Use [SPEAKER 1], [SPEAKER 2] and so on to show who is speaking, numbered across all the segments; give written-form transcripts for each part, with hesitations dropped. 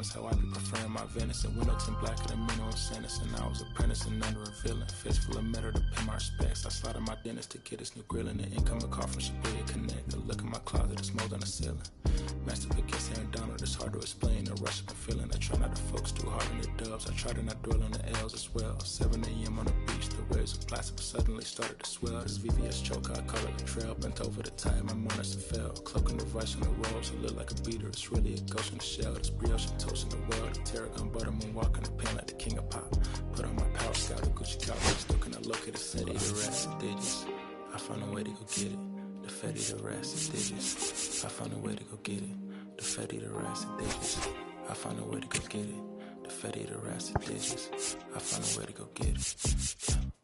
[SPEAKER 1] feelings, how I be preferring my venison. Window tint blacker than minimum sentence, and I was apprenticing under a villain. Fist full of metal to pay my respects. I slaughtered my dentist to get his new grill, and the incoming call from Shibuya Connect. A look in my closet, it's mold on the ceiling. Master Pickens Aaron Donald, it's hard to explain the rush I'm feeling. I try not to focus too hard on the dubs. I try to not dwell on the L's as well. 7 a.m. on the beach, the waves of plastic suddenly started to swell. This VVS choke, I call it a trail. Bent over the tide, my mornings have fell. Cloaking the vice on the rolls, I look like a beater. It's really a ghost in the shell. This brioche and toast in the world. The tarragon butter moon walking the pen like the king of pop. Put on my power scout, the Gucci couch. Still cannot locate the city, the rest of digits. I found a way to go get it. The Fetty, the rest of digits. I found a way to go get it. The Fetty, the rest of digits. I found a way to go get it. The Fetty, the rest of digits. I found a way to go get it.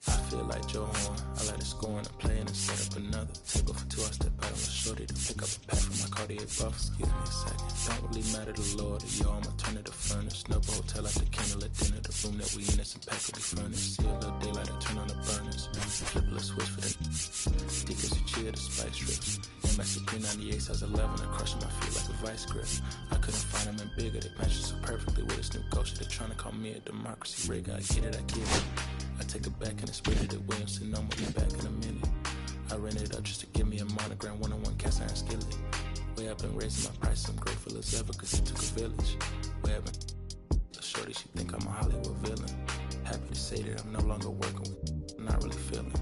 [SPEAKER 1] I feel like Joe Horn. I let it score and play and set up another. Table for two, I step out on my shorty to pick up a pack from my Cartier buff. Excuse me a second. Don't really matter to the Lord. Yo, I'ma turn it to furnace. Snubble hotel at the candle at dinner. The room that we in is impeccably furnished. See a little daylight, I turn on the burners. Flip a little switch for the stickers who cheer the spice strips. MS P98 size 11. I crush my feet like a vice grip. I couldn't find them in bigger. They match so perfectly with this new ghost. They're trying to call me a democracy rig. I get it, I get it. I take it back and it's rated at Williamson. I'm gonna be back in a minute. I rented it up just to give me a monogram, one-on-one cast iron skillet. Way I've been raising my price, I'm grateful as ever, cause it took a village. Way I've been the shorty, she think I'm a Hollywood villain. Happy to say that I'm no longer working with, I'm not really feeling.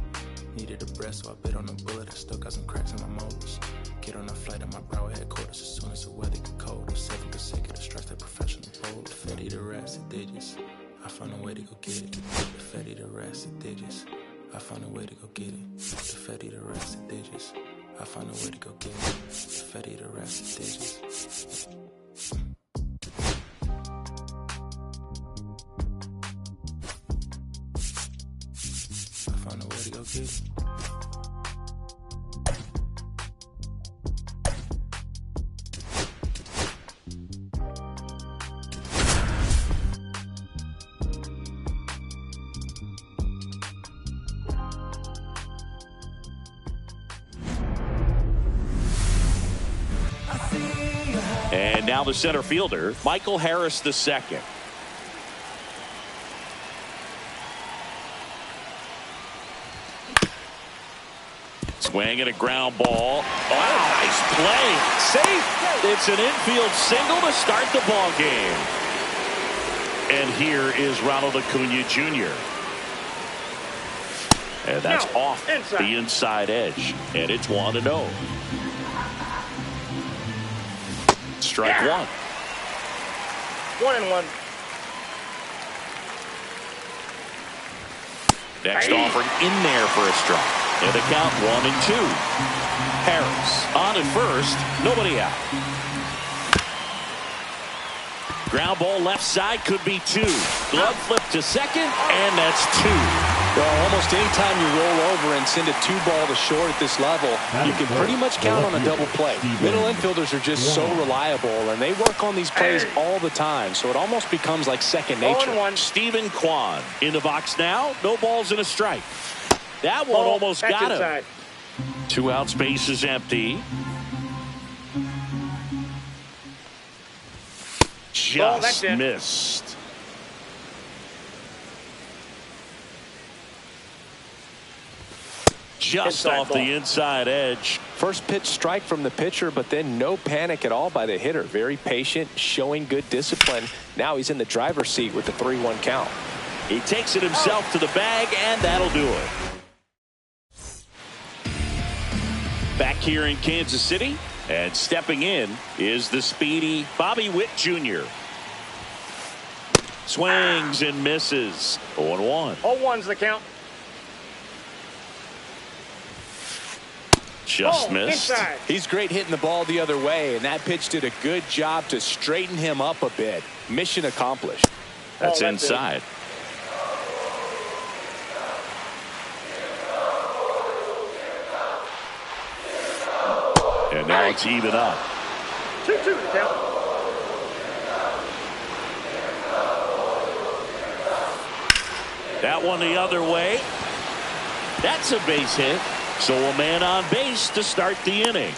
[SPEAKER 1] Needed a breath, so I bit on a bullet. I still got some cracks in my molars. Get on a flight at my Broward headquarters as soon as the weather get cold. 7 consecutive strikes like professional bold. The Fetty, the rest of digits. I found a way to go get it. The Fetty, the rest of digits. I found a way to go get it. The Fetty, the rest of digits. I found a way to go get it. The Fetty, the rest of digits. I found a way to go get it.
[SPEAKER 2] And now the center fielder, Michael Harris II. Swing and a ground ball. Oh, nice play. Safe. It's an infield single to start the ball game. And here is Ronald Acuna Jr. And that's off the inside edge. And it's 1-0. Strike one.
[SPEAKER 3] 1-1.
[SPEAKER 2] Next offering in there for a strike. And the count 1-2. Harris on at first. Nobody out. Ground ball left side could be 2. Glove flip to second, and that's 2.
[SPEAKER 4] Well, almost any time you roll over and send a 2-ball to short at this level, you can pretty much count on a double play. Middle infielders are just so reliable, and they work on these plays all the time, so it almost becomes like second nature.
[SPEAKER 2] Stephen Kwan in the box now. No balls and a strike. That one almost got him. 2 out, space is empty. Just missed. Just off the inside edge.
[SPEAKER 4] First pitch strike from the pitcher, but then no panic at all by the hitter. Very patient, showing good discipline. Now he's in the driver's seat with the 3-1 count.
[SPEAKER 2] He takes it himself to the bag, and that'll do it. Back here in Kansas City, and stepping in is the speedy Bobby Witt Jr. Swings and misses. 0-1.
[SPEAKER 3] 0-1's the count.
[SPEAKER 2] Just missed.
[SPEAKER 3] Inside.
[SPEAKER 4] He's great hitting the ball the other way, and that pitch did a good job to straighten him up a bit. Mission accomplished.
[SPEAKER 2] That's inside. And now it's even up.
[SPEAKER 3] 2-2 to count.
[SPEAKER 2] That one the other way. That's a base hit. So a man on base to start the inning.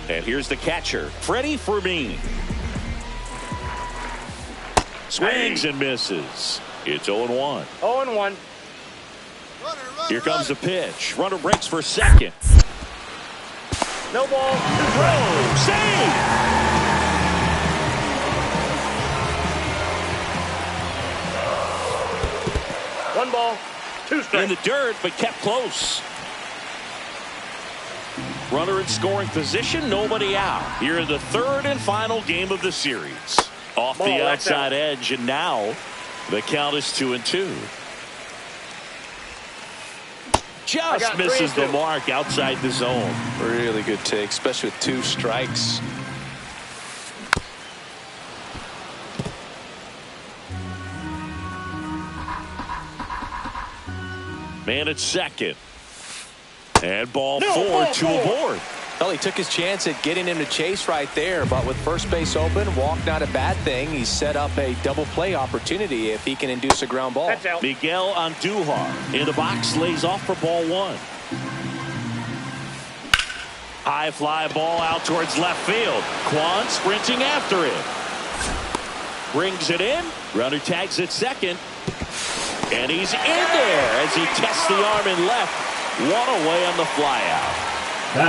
[SPEAKER 2] And here's the catcher, Freddie Fermin. Swings and misses. It's 0-1.
[SPEAKER 3] 0-1.
[SPEAKER 2] Here comes the pitch. Runner breaks for second.
[SPEAKER 3] No ball.
[SPEAKER 2] Throw. Save.
[SPEAKER 3] One ball. Two strikes.
[SPEAKER 2] In the dirt, but kept close. Runner in scoring position, nobody out. Here in the third and final game of the series. Off the outside edge, and now the count is 2-2. Just misses the mark outside the zone.
[SPEAKER 4] Really good take, especially with 2 strikes.
[SPEAKER 2] Man at second. And ball 4, 2 aboard.
[SPEAKER 4] Well, he took his chance at getting him to chase right there, but with first base open, walk not a bad thing. He set up a double play opportunity if he can induce a ground ball.
[SPEAKER 2] Miguel Andujar in the box, lays off for ball 1. High fly ball out towards left field. Kwan sprinting after it. Brings it in. Runner tags at second. And he's in there as he tests the arm in left. One away on the fly out.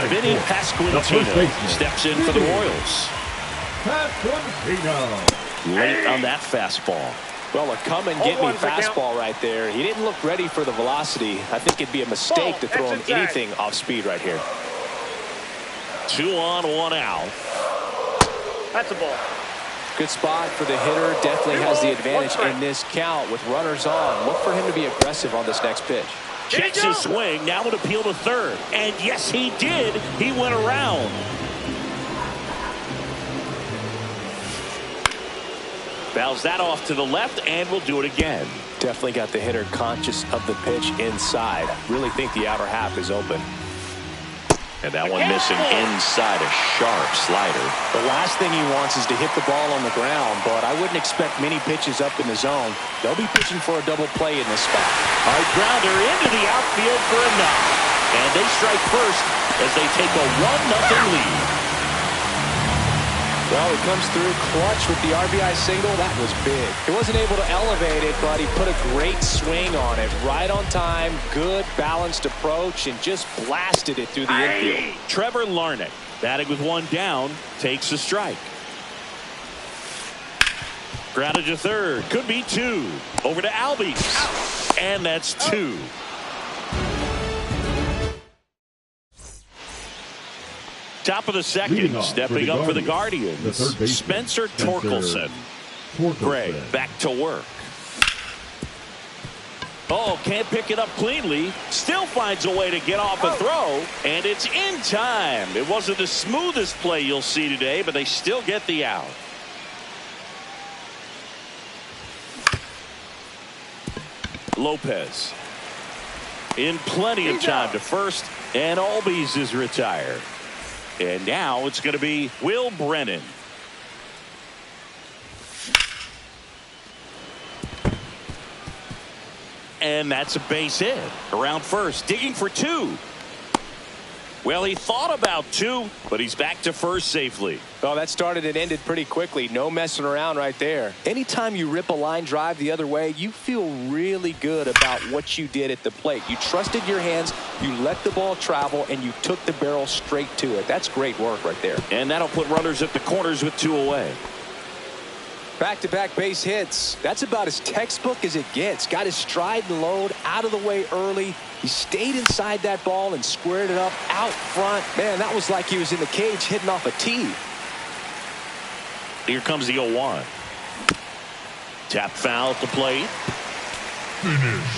[SPEAKER 2] Vinny Pasquantino steps in for the Royals. Late on that fastball.
[SPEAKER 4] Well, a come and get me fastball right there. He didn't look ready for the velocity. I think it'd be a mistake to throw him anything off speed right here.
[SPEAKER 2] 2 on, 1 out.
[SPEAKER 3] That's a ball.
[SPEAKER 4] Good spot for the hitter. Definitely has the advantage in this count with runners on. Look for him to be aggressive on this next pitch.
[SPEAKER 2] Checks his swing. Now an appeal to third. And yes, he did. He went around. Fouls that off to the left, and will do it again.
[SPEAKER 4] Definitely got the hitter conscious of the pitch inside. Really think the outer half is open.
[SPEAKER 2] And that one missing inside, a sharp slider.
[SPEAKER 4] The last thing he wants is to hit the ball on the ground, but I wouldn't expect many pitches up in the zone. They'll be pitching for a double play in this spot.
[SPEAKER 2] Hard grounder into the outfield for a knock. And they strike first as they take a 1-0 lead.
[SPEAKER 4] Well, he comes through clutch with the RBI single. That was big. He wasn't able to elevate it, but he put a great swing on it. Right on time, good balanced approach, and just blasted it through the infield.
[SPEAKER 2] Trevor Larnach, batting with 1 down, takes a strike. Grounded to third. Could be 2. Over to Albies. And that's 2. Top of the second, stepping up for the Guardians, Spencer Torkelson. Gray back to work. Oh, can't pick it up cleanly. Still finds a way to get off a throw, and it's in time. It wasn't the smoothest play you'll see today, but they still get the out. Lopez in plenty of time to first, and Albies is retired. And now it's going to be Will Brennan. And that's a base hit. Around first, digging for 2. Well, he thought about 2, but he's back to first safely.
[SPEAKER 4] Well, that started and ended pretty quickly. No messing around right there. Anytime you rip a line drive the other way, you feel really good about what you did at the plate. You trusted your hands, you let the ball travel, and you took the barrel straight to it. That's great work right there.
[SPEAKER 2] And that'll put runners at the corners with 2 away.
[SPEAKER 4] Back-to-back base hits. That's about as textbook as it gets. Got his stride and load out of the way early. He stayed inside that ball and squared it up out front. Man, that was like he was in the cage hitting off a tee.
[SPEAKER 2] Here comes the 0-1. Tap foul at the plate.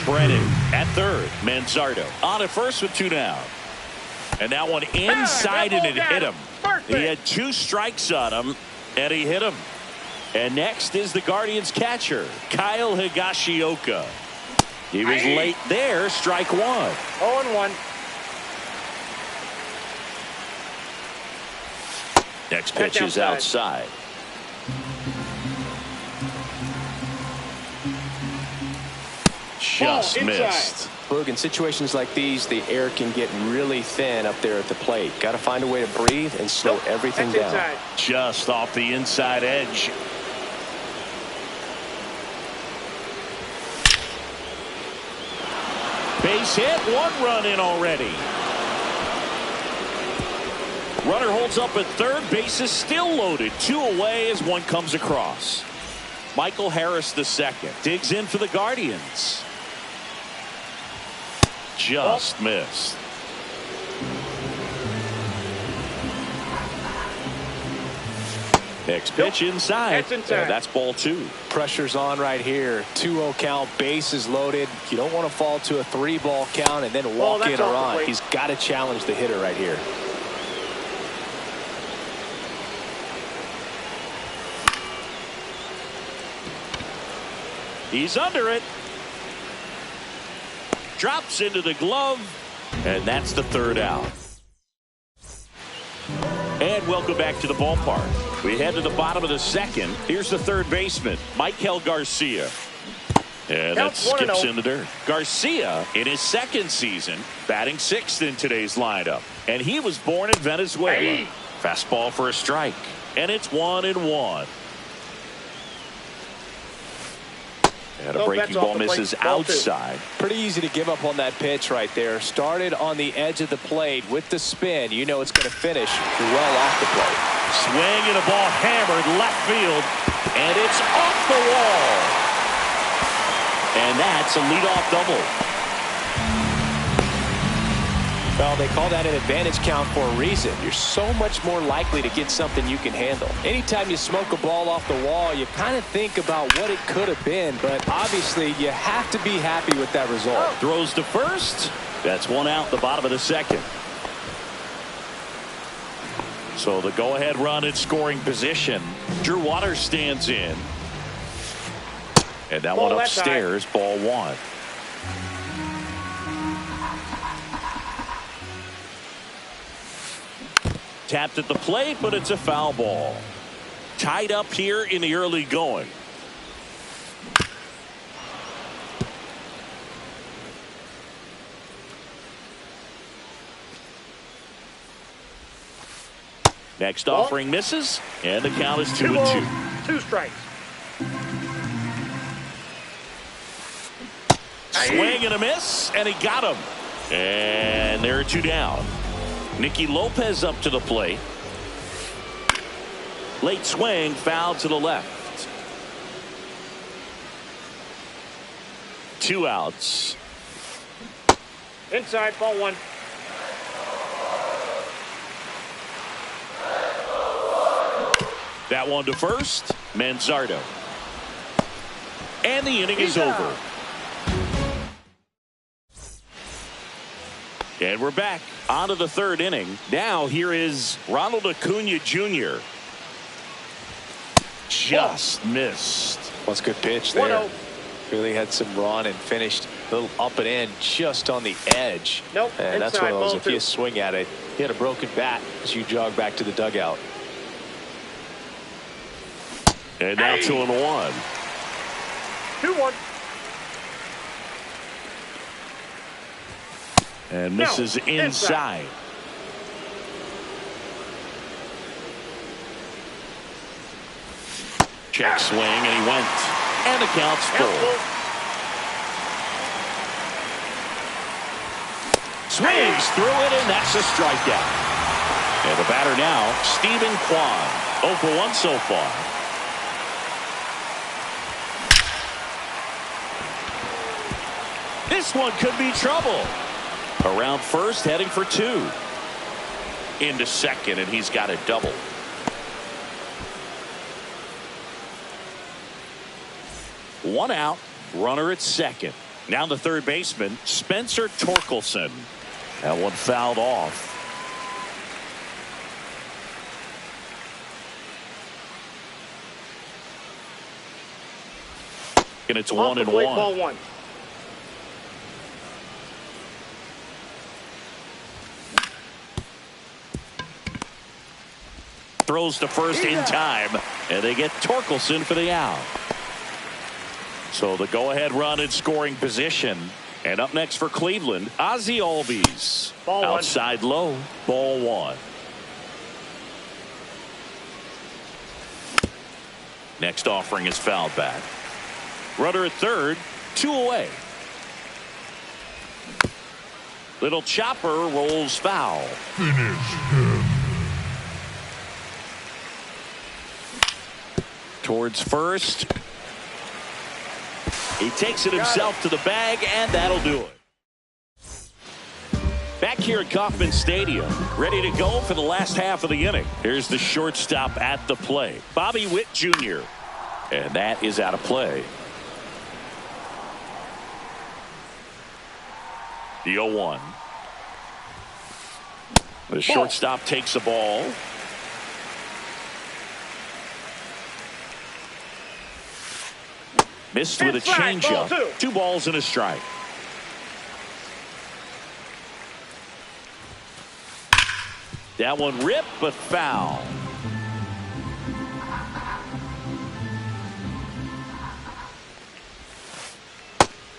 [SPEAKER 2] Brennan at third. Manzardo on at first with 2 down. And that one inside, and it hit him. He had 2 strikes on him, and he hit him. And next is the Guardians catcher, Kyle Higashioka. He was late there, strike 1.
[SPEAKER 3] 0-1.
[SPEAKER 2] Next pitch is outside. Just missed.
[SPEAKER 4] Boog, in situations like these, the air can get really thin up there at the plate. Got to find a way to breathe and slow everything down.
[SPEAKER 3] Inside.
[SPEAKER 2] Just off the inside edge. Base hit, 1 run in already. Runner holds up at third, base is still loaded. 2 away as 1 comes across. Michael Harris II digs in for the Guardians. Just missed. Next pitch inside.
[SPEAKER 3] That's inside.
[SPEAKER 2] And that's ball 2.
[SPEAKER 4] Pressure's on right here. 2-0 count, base is loaded. You don't want to fall to a 3-ball count and then walk in or on. He's got to challenge the hitter right here.
[SPEAKER 2] He's under it. Drops into the glove. And that's the 3rd out. And welcome back to the ballpark. We head to the bottom of the 2nd. Here's the 3rd baseman, Michael Garcia. And that skips in the dirt. Garcia, in his 2nd season, batting 6th in today's lineup. And he was born in Venezuela.
[SPEAKER 3] Hey.
[SPEAKER 2] Fastball for a strike. And it's 1-1. And a breaking ball misses outside.
[SPEAKER 4] Pretty easy to give up on that pitch right there. Started on the edge of the plate with the spin. You know it's going to finish well off the plate.
[SPEAKER 2] Swing and a ball hammered left field. And it's off the wall. And that's a leadoff double.
[SPEAKER 4] Well, they call that an advantage count for a reason. You're so much more likely to get something you can handle. Anytime you smoke a ball off the wall, you kind of think about what it could have been, but obviously you have to be happy with that result.
[SPEAKER 2] Throws to first. That's 1 out, the bottom of the 2nd. So the go-ahead run in scoring position. Drew Waters stands in. And that one upstairs, ball 1. Tapped at the plate, but it's a foul ball. Tied up here in the early going. Next offering misses, and the count is 2-2.
[SPEAKER 3] 2 strikes.
[SPEAKER 2] Swing and a miss, and he got him. And there are 2 down. Nicky Lopez up to the plate. Late swing, foul to the left. 2 outs.
[SPEAKER 3] Inside, ball 1.
[SPEAKER 2] That one to first, Manzardo. And the inning is over. And we're back onto the 3rd inning. Now here is Ronald Acuna Jr. Just missed.
[SPEAKER 4] That's a good pitch there. Really had some run and finished a little up and in just on the edge.
[SPEAKER 3] Nope.
[SPEAKER 4] And that's one of those, if you swing at it, you had a broken bat as you jog back to the dugout.
[SPEAKER 2] And now 2-1.
[SPEAKER 3] 2-1.
[SPEAKER 2] And misses inside. Check swing, and he went. And the count's full. Swings through it, and that's a strikeout. And the batter now, Stephen Kwan. 0 for 1 so far. This one could be trouble. Around first, heading for 2. Into 2nd, and he's got a double. One out, runner at 2nd. Now the 3rd baseman, Spencer Torkelson. That one fouled off. And it's 1-1.
[SPEAKER 3] Ball 1.
[SPEAKER 2] Throws to first in time, and they get Torkelson for the out. So the go-ahead run in scoring position. And up next for Cleveland, Ozzie Albies.
[SPEAKER 3] Ball one.
[SPEAKER 2] Outside low, ball one. Next offering is fouled back. Runner at third, 2 away. Little chopper rolls foul. Towards first. He takes it himself to the bag, and that'll do it. Back here at Kauffman Stadium, ready to go for the last half of the inning. Here's the shortstop at the plate, Bobby Witt Jr. And that is out of play. The 0-1. The shortstop takes the ball. Missed with a changeup. 2 balls and a strike. That one ripped, but foul.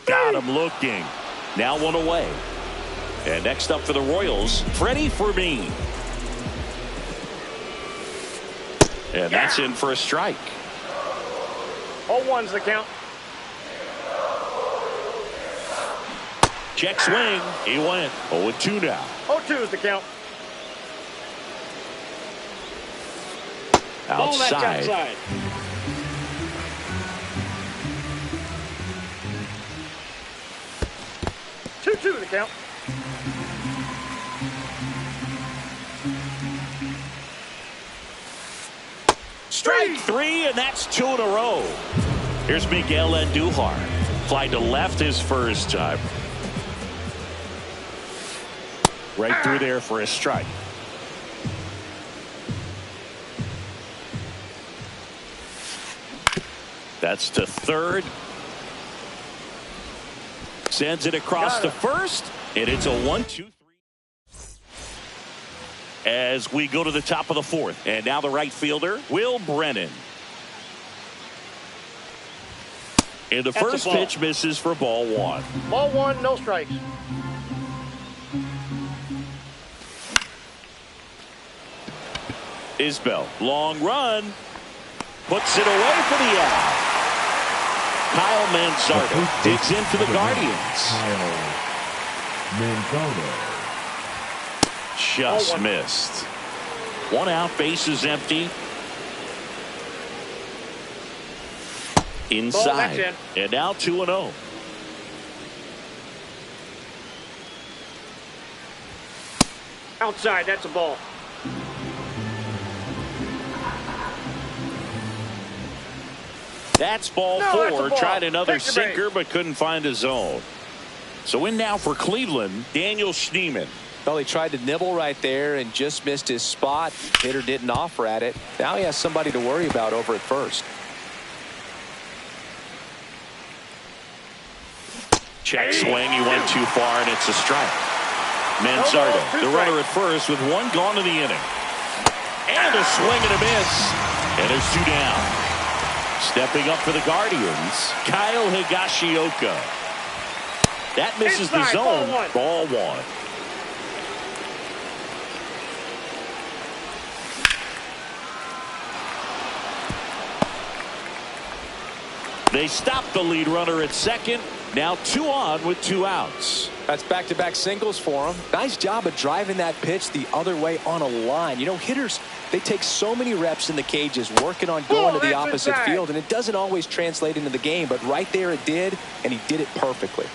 [SPEAKER 2] Got him looking. Now 1 away. And next up for the Royals, Freddie Fermin. And that's in for a strike.
[SPEAKER 3] 0-1's the count.
[SPEAKER 2] Check swing. He went 0-2 now.
[SPEAKER 3] 0-2's the count.
[SPEAKER 2] Outside.
[SPEAKER 3] 2-2 the count.
[SPEAKER 2] Strike 3, and that's 2 in a row. Here's Miguel Andujar. Fly to left his first time. Right through there for a strike. That's to third. Sends it across to first, and it's a 1-2-3. As we go to the top of the 4th, and now the right fielder, Will Brennan. And the first pitch misses for ball 1.
[SPEAKER 3] Ball 1, no strikes.
[SPEAKER 2] Isbell, long run, puts it away for the out. Kyle Manzardo digs in for the Guardians. Just missed. 1 out, bases empty. Inside. And now 2-0.
[SPEAKER 3] Outside, that's a ball.
[SPEAKER 2] That's ball 4. Tried another sinker, but couldn't find a zone. So in now for Cleveland, Daniel Schneemann.
[SPEAKER 4] Well, he tried to nibble right there and just missed his spot. Hitter didn't offer at it. Now he has somebody to worry about over at first.
[SPEAKER 2] Check swing. He went too far, and it's a strike. Manzardo, the runner at first, with 1 gone in the inning. And a swing and a miss. And there's 2 down. Stepping up for the Guardians, Kyle Higashioka. That misses the zone. Ball 1. They stop the lead runner at second. Now 2 on with 2 outs.
[SPEAKER 4] That's back-to-back singles for him. Nice job of driving that pitch the other way on a line. You know, hitters, they take so many reps in the cages working on going to the opposite field, and it doesn't always translate into the game, but right there it did, and he did it perfectly.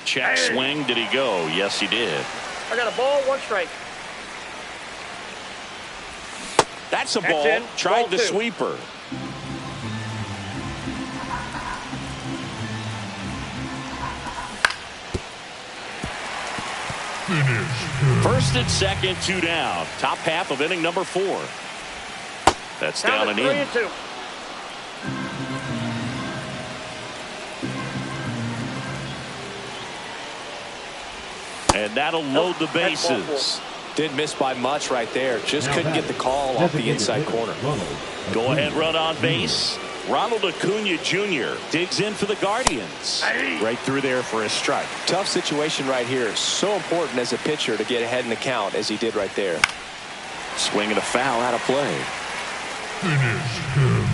[SPEAKER 2] Check swing. Did he go? Yes, he did.
[SPEAKER 3] I got a ball, 1 strike.
[SPEAKER 2] That's a ball. Tried the sweeper. First and second, 2 down. Top half of inning number 4. That's down and in.
[SPEAKER 3] 3-2.
[SPEAKER 2] And that'll load the bases.
[SPEAKER 4] Didn't miss by much right there. Just couldn't get the call off the inside corner.
[SPEAKER 2] Go ahead run on base. Ronald Acuna Jr. digs in for the Guardians. Right through there for a strike.
[SPEAKER 4] Tough situation right here. So important as a pitcher to get ahead in the count as he did right there.
[SPEAKER 2] Swing and a foul out of play.
[SPEAKER 5] Finish him.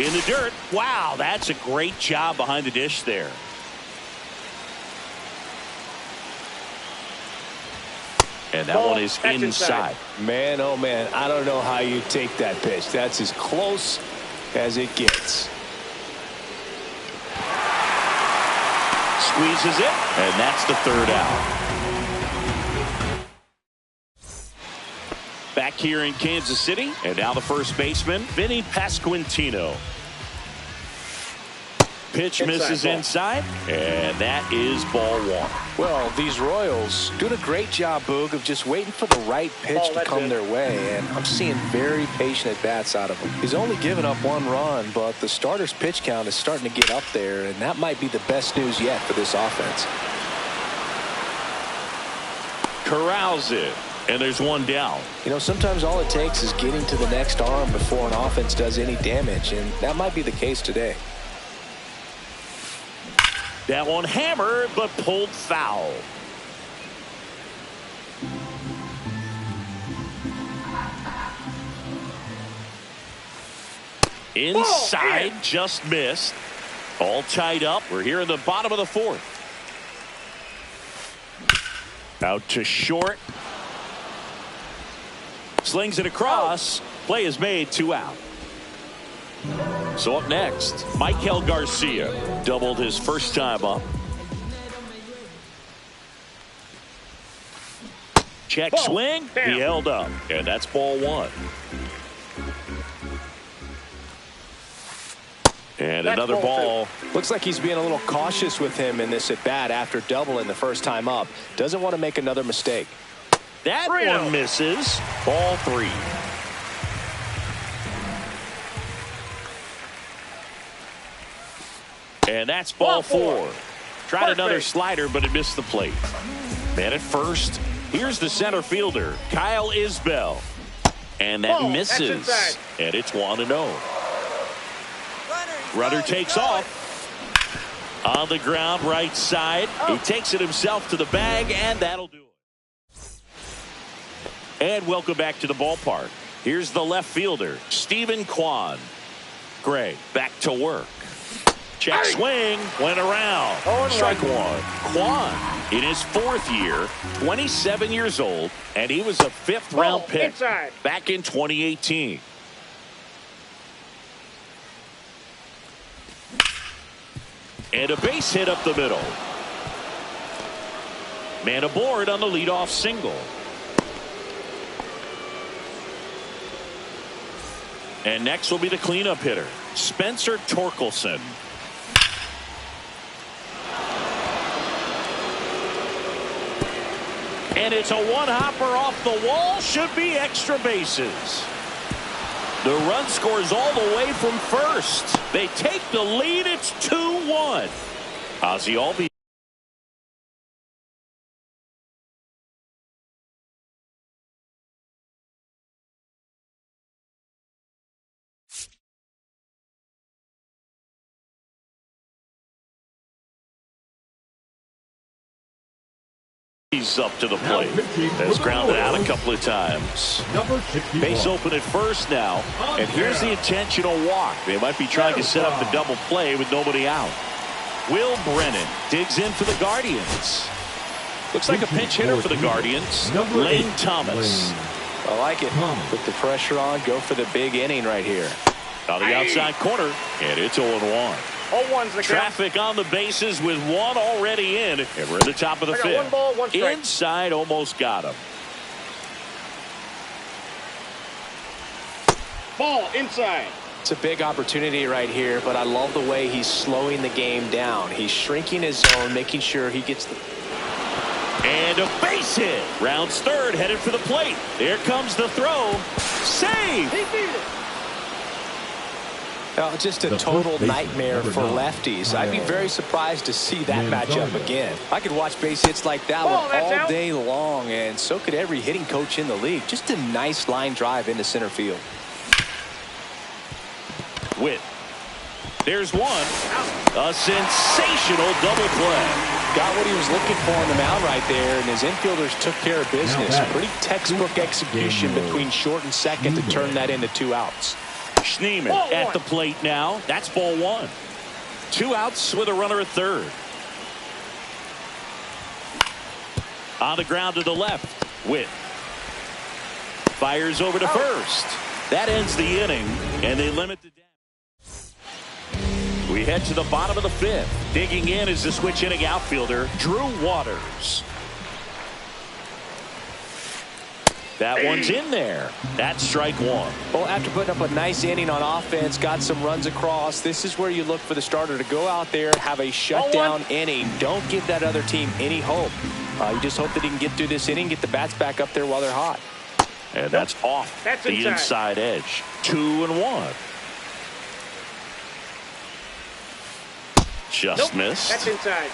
[SPEAKER 2] In the dirt. Wow, that's a great job behind the dish there. And that one is inside.
[SPEAKER 4] Man, oh man, I don't know how you take that pitch. That's as close as it gets.
[SPEAKER 2] Squeezes it, and that's the third out. Back here in Kansas City, and now the first baseman, Vinny Pasquantino. Pitch misses inside, and that is ball one.
[SPEAKER 4] Well, these Royals doing a great job, Boog, of just waiting for the right pitch to come their way, and I'm seeing very patient at-bats out of him. He's only given up 1 run, but the starter's pitch count is starting to get up there, and that might be the best news yet for this offense.
[SPEAKER 2] Corrals it, and there's one down.
[SPEAKER 4] You know, sometimes all it takes is getting to the next arm before an offense does any damage, and that might be the case today.
[SPEAKER 2] That one hammered, but pulled foul. Inside, just missed. All tied up. We're here in the bottom of the 4th. Out to short. Slings it across. Play is made, 2 out. So up next, Maikel Garcia doubled his first time up. Check swing. He held up, and that's ball 1. And another ball.
[SPEAKER 4] Looks like he's being a little cautious with him in this at bat after doubling the first time up. Doesn't want to make another mistake.
[SPEAKER 2] That one misses. Ball 3. And that's ball 4. Tried another slider, but it missed the plate. Man at first. Here's the center fielder, Kyle Isbell. And that misses. And it's 1-0. Runner takes off. On the ground, right side. He takes it himself to the bag, and that'll do it. And welcome back to the ballpark. Here's the left fielder, Stephen Kwan. Gray back to work. Check swing, went around. Strike 1. Kwan in his 4th year, 27 years old, and he was a 5th-round pick back in 2018. And a base hit up the middle. Man aboard on the leadoff single. And next will be the cleanup hitter, Spencer Torkelson. And it's a one-hopper off the wall. Should be extra bases. The run scores all the way from first. They take the lead. It's 2-1. Ozzie Albies. He's up to the plate. Has grounded out a couple of times. Base open at first now. And here's the intentional walk. They might be trying to set up the double play with nobody out. Will Brennan digs in for the Guardians. Looks like a pinch hitter for the Guardians. Lane Thomas.
[SPEAKER 4] I like it. Put the pressure on. Go for the big inning right here.
[SPEAKER 2] On the outside corner. And it's 0-1.
[SPEAKER 3] 0-1's the
[SPEAKER 2] Traffic on the bases with 1 already in. And we're at the top of the 5th.
[SPEAKER 3] 1 ball, 1 strike.
[SPEAKER 2] Inside, almost got him.
[SPEAKER 3] Ball inside.
[SPEAKER 4] It's a big opportunity right here, but I love the way he's slowing the game down. He's shrinking his zone, making sure he gets the...
[SPEAKER 2] And a base hit. Rounds third, headed for the plate. There comes the throw. Save.
[SPEAKER 3] He beat it.
[SPEAKER 4] Just a total nightmare for lefties. I'd be very surprised to see that matchup again. I could watch base hits like that one all day long, and so could every hitting coach in the league. Just a nice line drive into center field.
[SPEAKER 2] Witt. There's one. A sensational double play.
[SPEAKER 4] Got what he was looking for on the mound right there, and his infielders took care of business. Pretty textbook execution between short and second to turn that into 2 outs.
[SPEAKER 2] Schneemann at the plate now. That's ball 1. 2 outs with a runner at third. On the ground to the left. Witt fires over to first. That ends the inning, and they limit the damage. We head to the bottom of the 5th. Digging in is the switch hitting outfielder, Drew Waters. That one's in there. That's strike 1.
[SPEAKER 4] Well, after putting up a nice inning on offense, got some runs across, this is where you look for the starter to go out there, have a shutdown inning. Don't give that other team any hope. You just hope that he can get through this inning, get the bats back up there while they're hot.
[SPEAKER 2] And that's off the inside edge. 2-1. Just missed.
[SPEAKER 3] That's inside.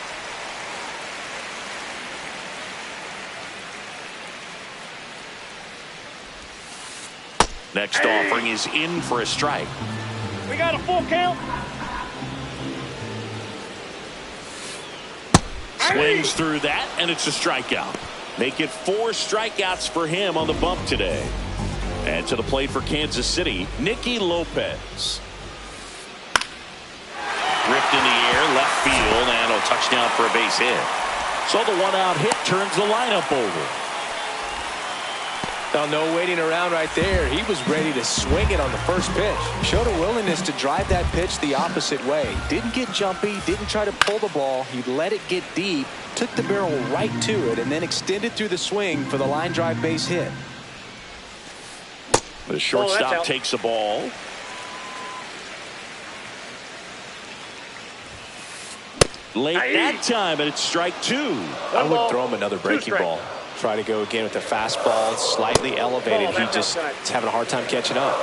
[SPEAKER 2] Next offering is in for a strike.
[SPEAKER 3] We got a full count.
[SPEAKER 2] Swings through that, and it's a strikeout. Make it 4 strikeouts for him on the bump today. And to the plate for Kansas City, Nicky Lopez. Ripped in the air, left field, and a touchdown for a base hit. So the 1-out hit turns the lineup over.
[SPEAKER 4] Now, no waiting around right there. He was ready to swing it on the first pitch. Showed a willingness to drive that pitch the opposite way. Didn't get jumpy, didn't try to pull the ball. He let it get deep, took the barrel right to it, and then extended through the swing for the line drive base hit.
[SPEAKER 2] The shortstop takes the ball. Late that time, and it's strike 2.
[SPEAKER 4] I would throw him another breaking ball. Try to go again with the fastball, slightly elevated. He just is having a hard time catching up.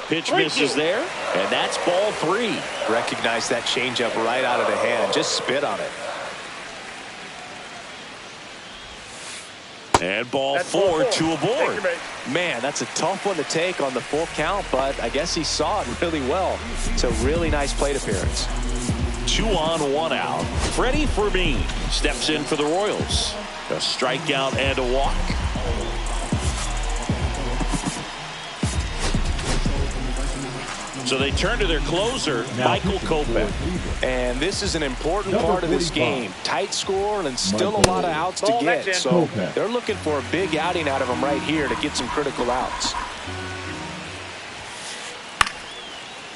[SPEAKER 2] Pitch misses there, and that's ball 3.
[SPEAKER 4] Recognize that changeup right out of the hand. Just spit on it.
[SPEAKER 2] And ball 4, 2 aboard.
[SPEAKER 4] Man, that's a tough one to take on the full count, but I guess he saw it really well. It's a really nice plate appearance.
[SPEAKER 2] 2 on, 1 out. Freddie Fermin steps in for the Royals. A strikeout and a walk. So they turn to their closer, Michael Kopech.
[SPEAKER 4] And this is an important part of this game. Tight score and still a lot of outs to get. So they're looking for a big outing out of him right here to get some critical outs.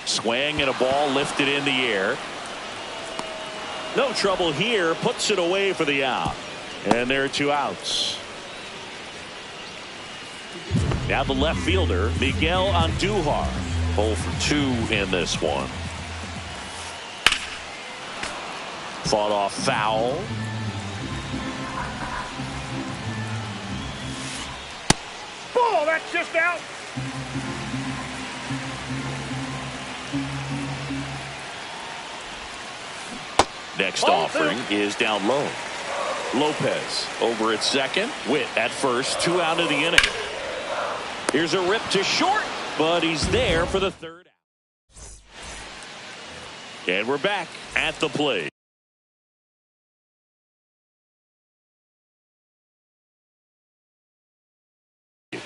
[SPEAKER 2] Swing and a ball lifted in the air. No trouble here. Puts it away for the out. And there are 2 outs. Now the left fielder, Miguel Andujar. 0 for 2 in this one. Fought off foul.
[SPEAKER 3] Ball, that's just out.
[SPEAKER 2] Next offering is down low. Lopez over at second. Witt at first. 2 out of the inning. Here's a rip to short, but he's there for the 3rd out. And we're back at the plate.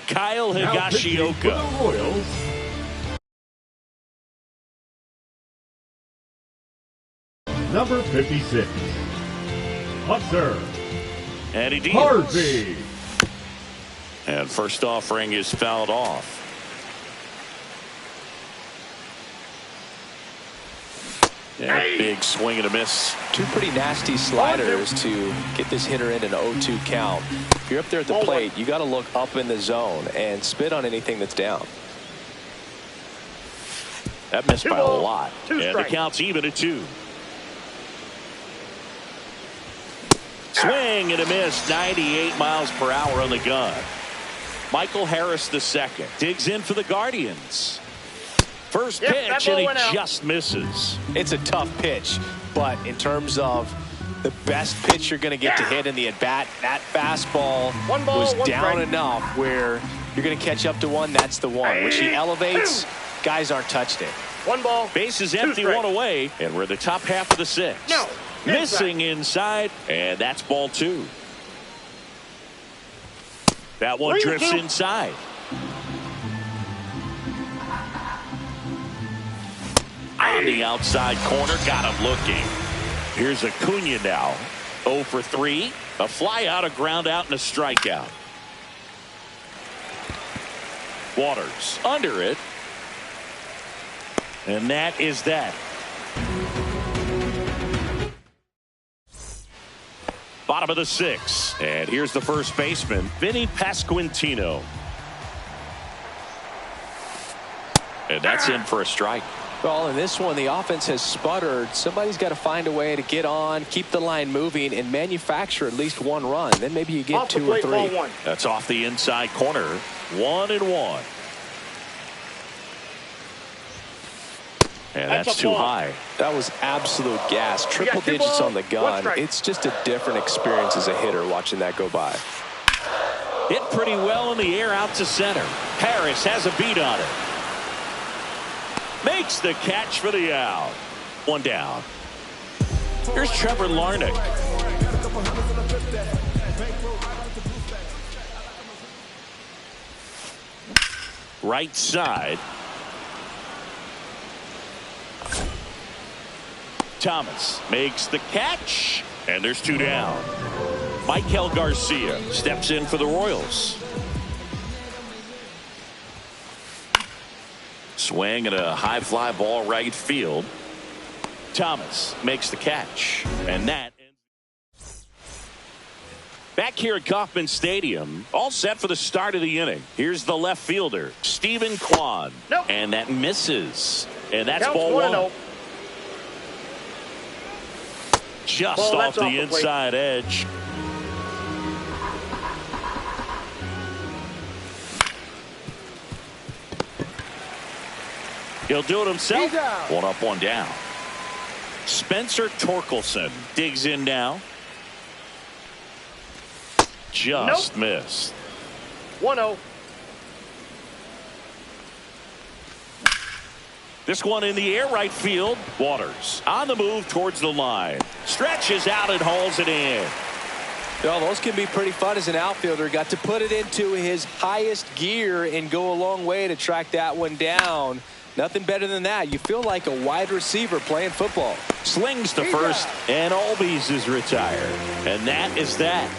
[SPEAKER 2] Kyle Higashioka.
[SPEAKER 5] Number 56. Hudson.
[SPEAKER 2] And he deals.
[SPEAKER 5] Harvey.
[SPEAKER 2] And first offering is fouled off. Yeah, big swing and a miss.
[SPEAKER 4] 2 pretty nasty sliders to get this hitter in an 0-2 count. If you're up there at the plate, you got to look up in the zone and spit on anything that's down.
[SPEAKER 2] That missed by a lot. And the count's even at 2. Swing and a miss. 98 miles per hour on the gun. Michael Harris II digs in for the Guardians. First
[SPEAKER 3] Yep,
[SPEAKER 2] pitch, and he just misses.
[SPEAKER 4] It's a tough pitch, but in terms of the best pitch you're going to get to hit in the at-bat, that fastball was down enough where you're going to catch up to one. That's the one. Which he elevates, guys aren't touching it.
[SPEAKER 3] One ball.
[SPEAKER 2] Base is empty, one away, and we're in the top half of the sixth.
[SPEAKER 3] No.
[SPEAKER 2] Missing inside, and that's ball 2. That one drifts inside. On the outside corner, got him looking. Here's Acuna now. 0 for 3. A fly out, a ground out, and a strikeout. Waters under it. And that is that. Bottom of the 6th. And here's the first baseman, Vinny Pasquantino. And that's in for a strike.
[SPEAKER 4] Well, in this one, the offense has sputtered. Somebody's got to find a way to get on, keep the line moving, and manufacture at least one run. Then maybe you get 2 or 3.
[SPEAKER 2] That's off the inside corner. 1-1. And that's too high.
[SPEAKER 4] That was absolute gas. Triple digits on the gun. It's just a different experience as a hitter watching that go by.
[SPEAKER 2] Hit pretty well in the air out to center. Harris has a beat on it. Makes the catch for the out. 1 down. Here's Trevor Larnach. Right side. Thomas makes the catch, and there's 2 down. Michael Garcia steps in for the Royals. Swing and a high fly ball right field. Thomas makes the catch, and that ends. Back here at Kauffman Stadium, all set for the start of the inning. Here's the left fielder, Stephen Kwan.
[SPEAKER 3] Nope.
[SPEAKER 2] And that misses, and that's
[SPEAKER 3] Counts
[SPEAKER 2] ball 1.
[SPEAKER 3] 1-0.
[SPEAKER 2] Just off the inside edge. He'll do it himself. 1 up, 1 down. Spencer Torkelson digs in now. Just missed.
[SPEAKER 3] 1-0.
[SPEAKER 2] This one in the air right field. Waters on the move towards the line. Stretches out and hauls it in.
[SPEAKER 4] Well, those can be pretty fun as an outfielder. Got to put it into his highest gear and go a long way to track that one down. Nothing better than that. You feel like a wide receiver playing football.
[SPEAKER 2] Slings to first, and Albies is retired. And that is that.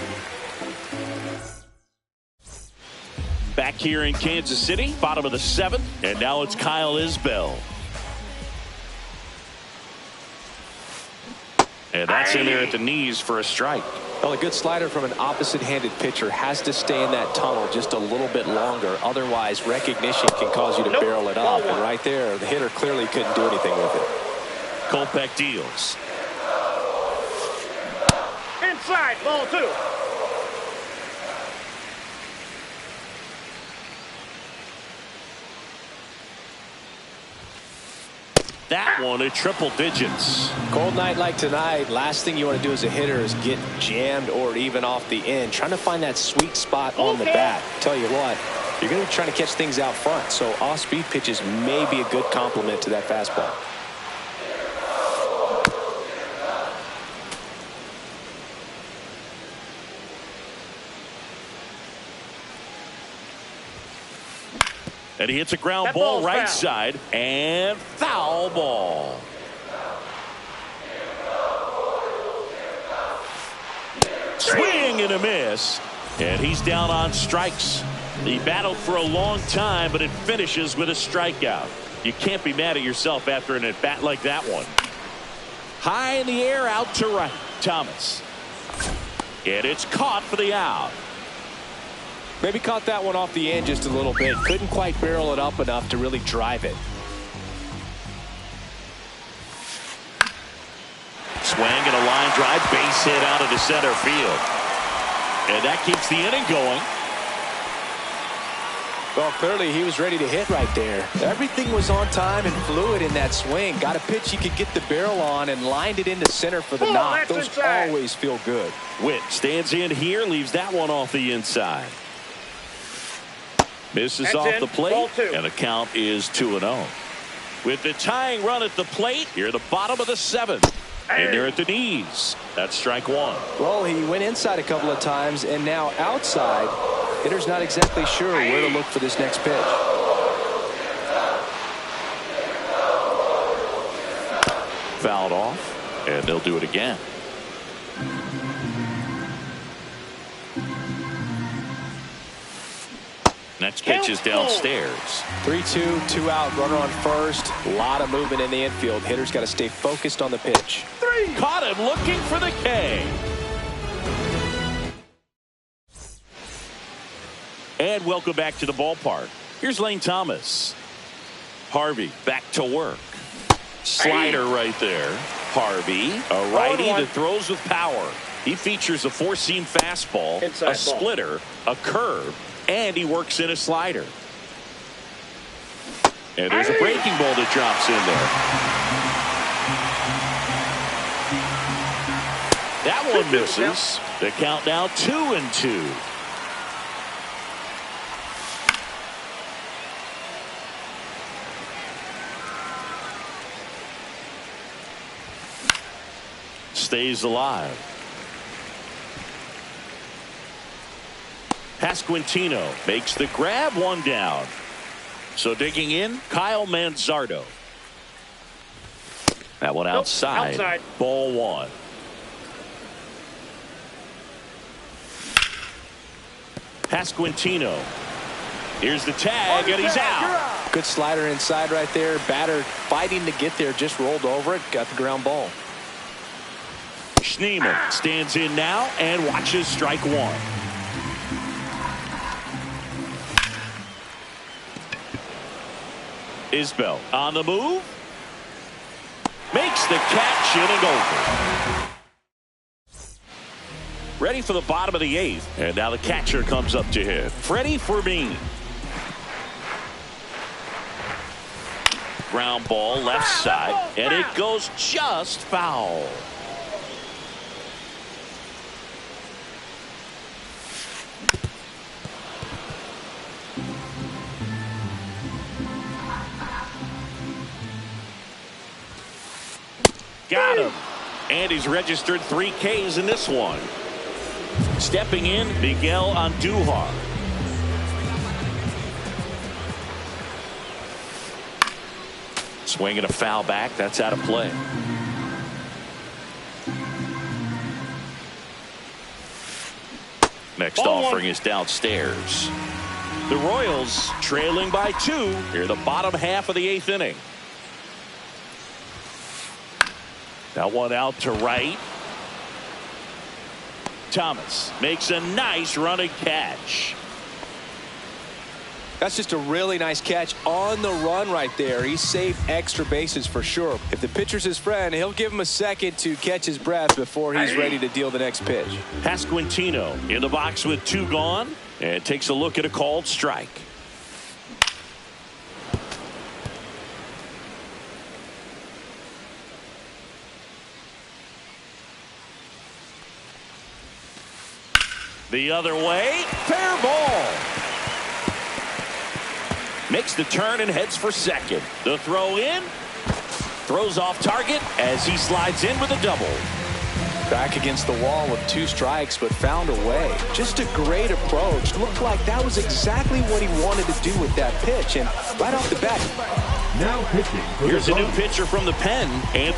[SPEAKER 2] Back here in Kansas City, bottom of the 7th, and now it's Kyle Isbell. And that's in there at the knees for a strike.
[SPEAKER 4] Well, a good slider from an opposite-handed pitcher has to stay in that tunnel just a little bit longer. Otherwise, recognition can cause you to barrel it up. And right there, the hitter clearly couldn't do anything with it.
[SPEAKER 2] Kopech deals.
[SPEAKER 3] Inside, ball 2.
[SPEAKER 2] That one at triple digits.
[SPEAKER 4] Cold night like tonight, last thing you want to do as a hitter is get jammed or even off the end. Trying to find that sweet spot on the bat. Tell you what, you're going to be trying to catch things out front. So off-speed pitches may be a good complement to that fastball.
[SPEAKER 2] And he hits a ground ball right side, and foul ball. Swing and a miss, and he's down on strikes. He battled for a long time, but it finishes with a strikeout. You can't be mad at yourself after an at-bat like that one. High in the air, out to right. Thomas. And it's caught for the out.
[SPEAKER 4] Maybe caught that one off the end just a little bit. Couldn't quite barrel it up enough to really drive it.
[SPEAKER 2] Swing and a line drive, base hit out of the center field. And that keeps the inning going.
[SPEAKER 4] Well, clearly he was ready to hit right there. Everything was on time and fluid in that swing. Got a pitch he could get the barrel on and lined it into center for the knock. Those
[SPEAKER 3] inside.
[SPEAKER 4] always feel good.
[SPEAKER 2] Witt stands in here, leaves that one off the inside. Misses
[SPEAKER 3] That's
[SPEAKER 2] off
[SPEAKER 3] in.
[SPEAKER 2] the plate,
[SPEAKER 3] Ball two.
[SPEAKER 2] and the count is 2-0. With the tying run at the plate, here at the bottom of the seventh. And they're at the knees. That's strike one.
[SPEAKER 4] Well, he went inside a couple of times, and now outside. Hitter's not exactly sure where to look for this next pitch.
[SPEAKER 2] Fouled off, and they'll do it again. Next pitch is downstairs.
[SPEAKER 4] 3-2, 2 out, runner on first. A lot of movement in the infield. Hitter's got to stay focused on the pitch.
[SPEAKER 2] Caught him looking for the K. And welcome back to the ballpark. Here's Lane Thomas. Harvey back to work. Slider right there. Harvey, a righty that throws with power. He features a four-seam fastball,
[SPEAKER 3] Inside
[SPEAKER 2] a splitter, a curve, and he works in a slider. And there's a breaking ball that drops in there. That one misses. The count now 2-2. Stays alive. Pasquantino makes the grab, one down. So digging in, Kyle Manzardo. That one outside. Ball one. Pasquantino. Here's the tag, and he's out.
[SPEAKER 4] Good slider inside right there. Batter fighting to get there, just rolled over it, got the ground ball.
[SPEAKER 2] Schneemann stands in now and watches strike one. Isbell on the move. Makes the catch, inning over. Ready for the bottom of the eighth. And now the catcher comes up to hit. Freddie Fermin. Ground ball left side. And it goes just foul. Got him. And he's registered 3 Ks in this one. Stepping in, Miguel Andujar. Swinging a foul back. That's out of play. Next offering is downstairs. The Royals trailing by 2 here the bottom half of the 8th inning. That one out to right. Thomas makes a nice running catch.
[SPEAKER 4] That's just a really nice catch on the run right there. He saved extra bases for sure. If the pitcher's his friend, he'll give him a second to catch his breath before he's ready to deal the next pitch.
[SPEAKER 2] Pasquantino in the box with 2 gone and takes a look at a called strike. The other way, fair ball. Makes the turn and heads for second. The throw in, throws off target as he slides in with a double.
[SPEAKER 4] Back against the wall with 2 strikes, but found a way. Just a great approach. Looked like that was exactly what he wanted to do with that pitch, and right off the bat.
[SPEAKER 5] Now pitching.
[SPEAKER 2] Here's a new pitcher from the pen, and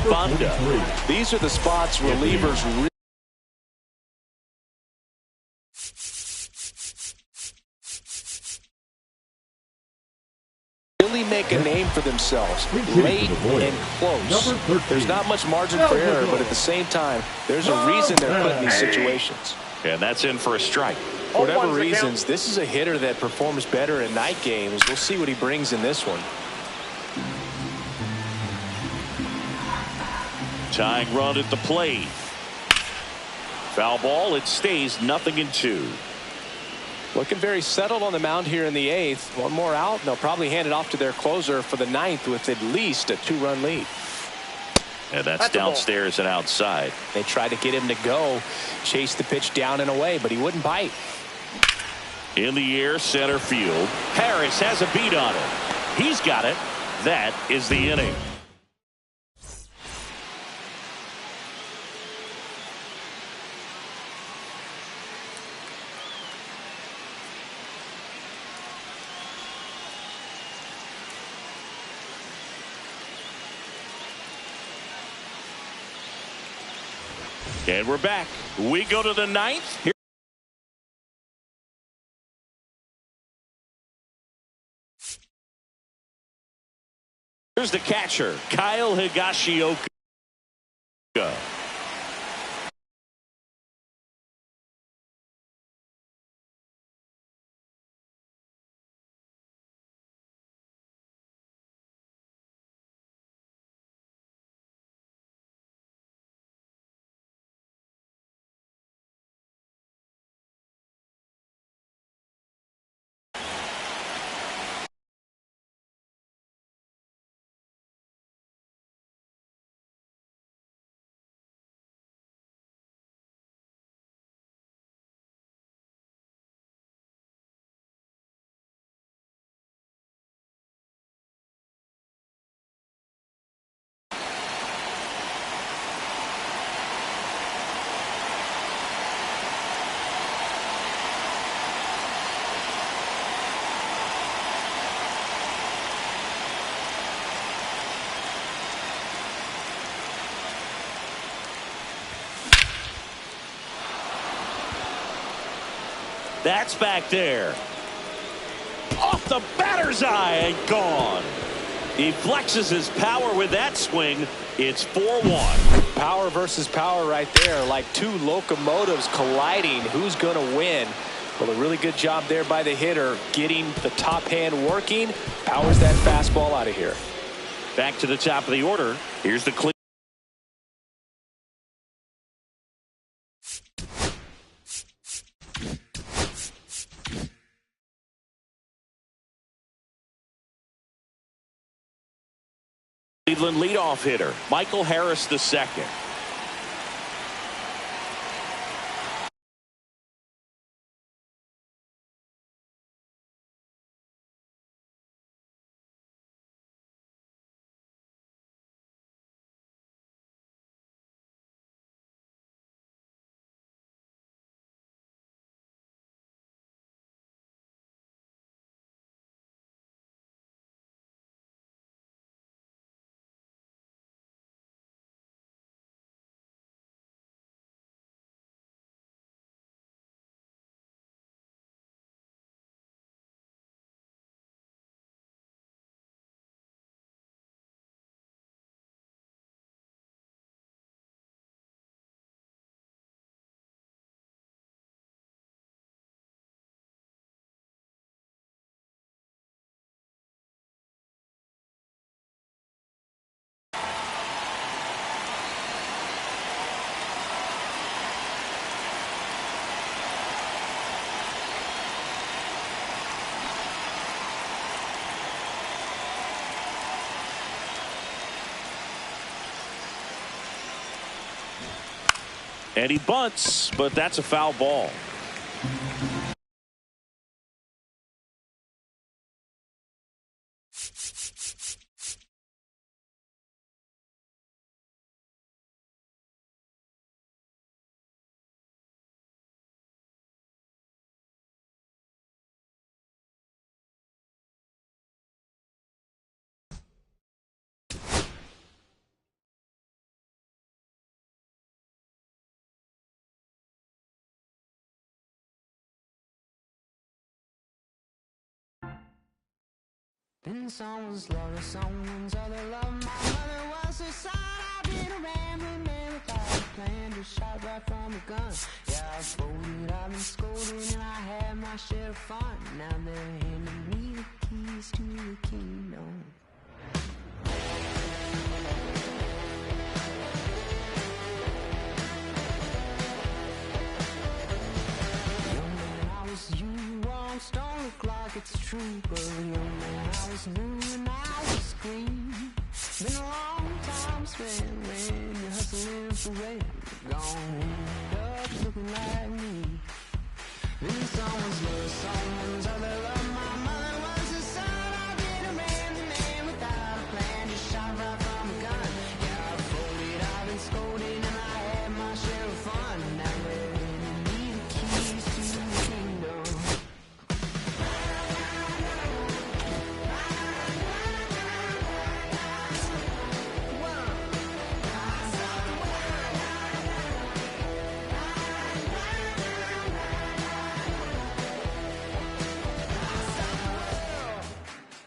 [SPEAKER 2] Fonda.
[SPEAKER 4] These are the spots relievers really make a name for themselves. themselves
[SPEAKER 5] Hitting
[SPEAKER 4] late
[SPEAKER 5] for the Royals,
[SPEAKER 4] and close.
[SPEAKER 5] number 13.
[SPEAKER 4] There's not much margin for error, but at the same time, there's a reason they're put in these situations.
[SPEAKER 2] And that's in for a strike.
[SPEAKER 4] For whatever
[SPEAKER 3] 0-1's the
[SPEAKER 4] reasons,
[SPEAKER 3] count.
[SPEAKER 4] this is a hitter that performs better in night games. We'll see what he brings in this one.
[SPEAKER 2] Tying run at the plate. Foul ball. It stays 0-2.
[SPEAKER 4] Looking very settled on the mound here in the 8th. One more out, and they'll probably hand it off to their closer for the 9th with at least a 2-run lead.
[SPEAKER 2] And that's
[SPEAKER 3] That's a ball.
[SPEAKER 2] downstairs and outside.
[SPEAKER 4] They tried to get him to go, chase the pitch down and away, but he wouldn't bite.
[SPEAKER 2] In the air, center field. Harris has a beat on it. He's got it. That is the inning. And we're back. We go to the 9th. Here Here's the catcher, Kyle Higashioka. That's back there. Off the batter's eye and gone. He flexes his power with that swing. It's 4-1.
[SPEAKER 4] Power versus power right there, like two locomotives colliding. Who's going to win? Well, a really good job there by the hitter, getting the top hand working. Powers that fastball out of here.
[SPEAKER 2] Back to the top of the order. Here's the clean. Cleveland leadoff hitter, Michael Harris II. And he bunts, but that's a foul ball.
[SPEAKER 6] Been someone's lover, someone's other love. My mother was her son. I've been a rambling man without a plan, just shot right from a gun. Yeah, I've folded, I've been scolded, and I had my share of fun. Now they're handing me the keys to the kingdom. Young man, I was you, once don't look like it's true, but young man, I was new and I was green. Been a long time spent when you're hustling for rent. Gone end up looking like me. Been someone's love, someone's other love. My mother was a son. I've been a man without a plan, just shot right from a gun. Yeah, I've folded, I've been scolded, and I had my share of fun. Now they're handing me the keys to the kingdom.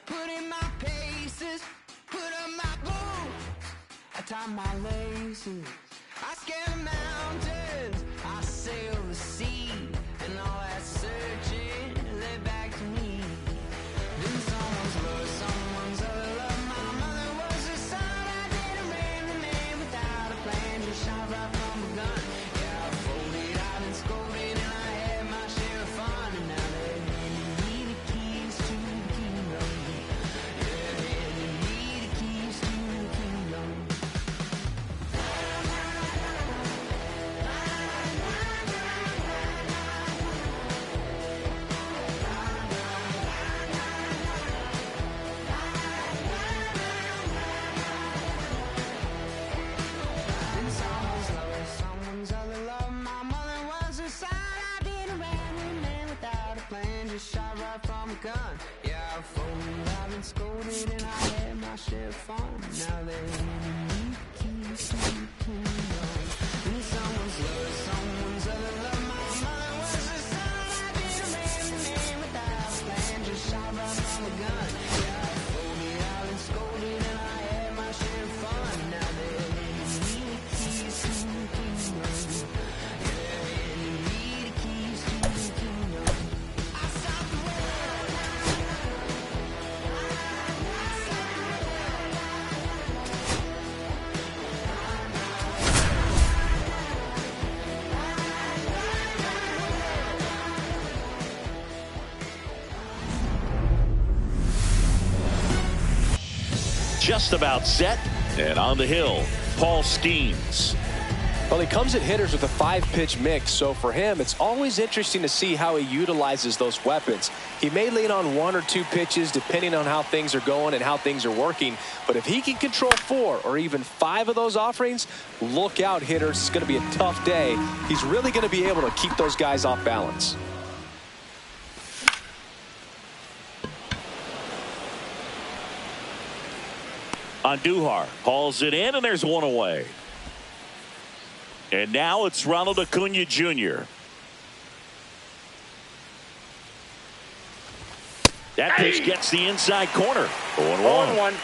[SPEAKER 6] Put in my paces, put up my boots, I tie my laces, I scale the mountains, I sail the sea, and all that searching led back to me. Then someone's love, someone's other love. My mother was a son. I did a man without a plan, just shot right from a gun. Yeah, I folded, I've been scolded, and I had my share of fun. And now they're handing me the keys to the kingdom. Yeah, handing me the keys to the kingdom. Been someone's lover, someone's other love. My mother was a son. I did a man without a plan, just shot right from a gun. Yeah, I folded, I've been scolded, and I had my share of fun. Now they're handing me the keys to the kingdom. Been someone's lover, someone's other love. My mother was a son. I did a man without a plan, just shot right from a gun. Yeah, I folded, I've been scolded, and I had my share of fun. Now they're handing me the keys to the kingdom. Yeah, handing me the keys to the kingdom. I stopped the world.
[SPEAKER 2] Just about set and on the hill, Paul Skeens.
[SPEAKER 4] Well, he comes at hitters with a 5-pitch mix, so for him, it's always interesting to see how he utilizes those weapons. He may lean on 1 or 2 pitches depending on how things are going and how things are working, but if he can control 4 or even 5 of those offerings, look out, hitters. It's going to be a tough day. He's really going to be able to keep those guys off balance.
[SPEAKER 2] Andujar hauls it in, and there's one away. And now it's Ronald Acuna Jr. That pitch gets the inside corner. 0-1.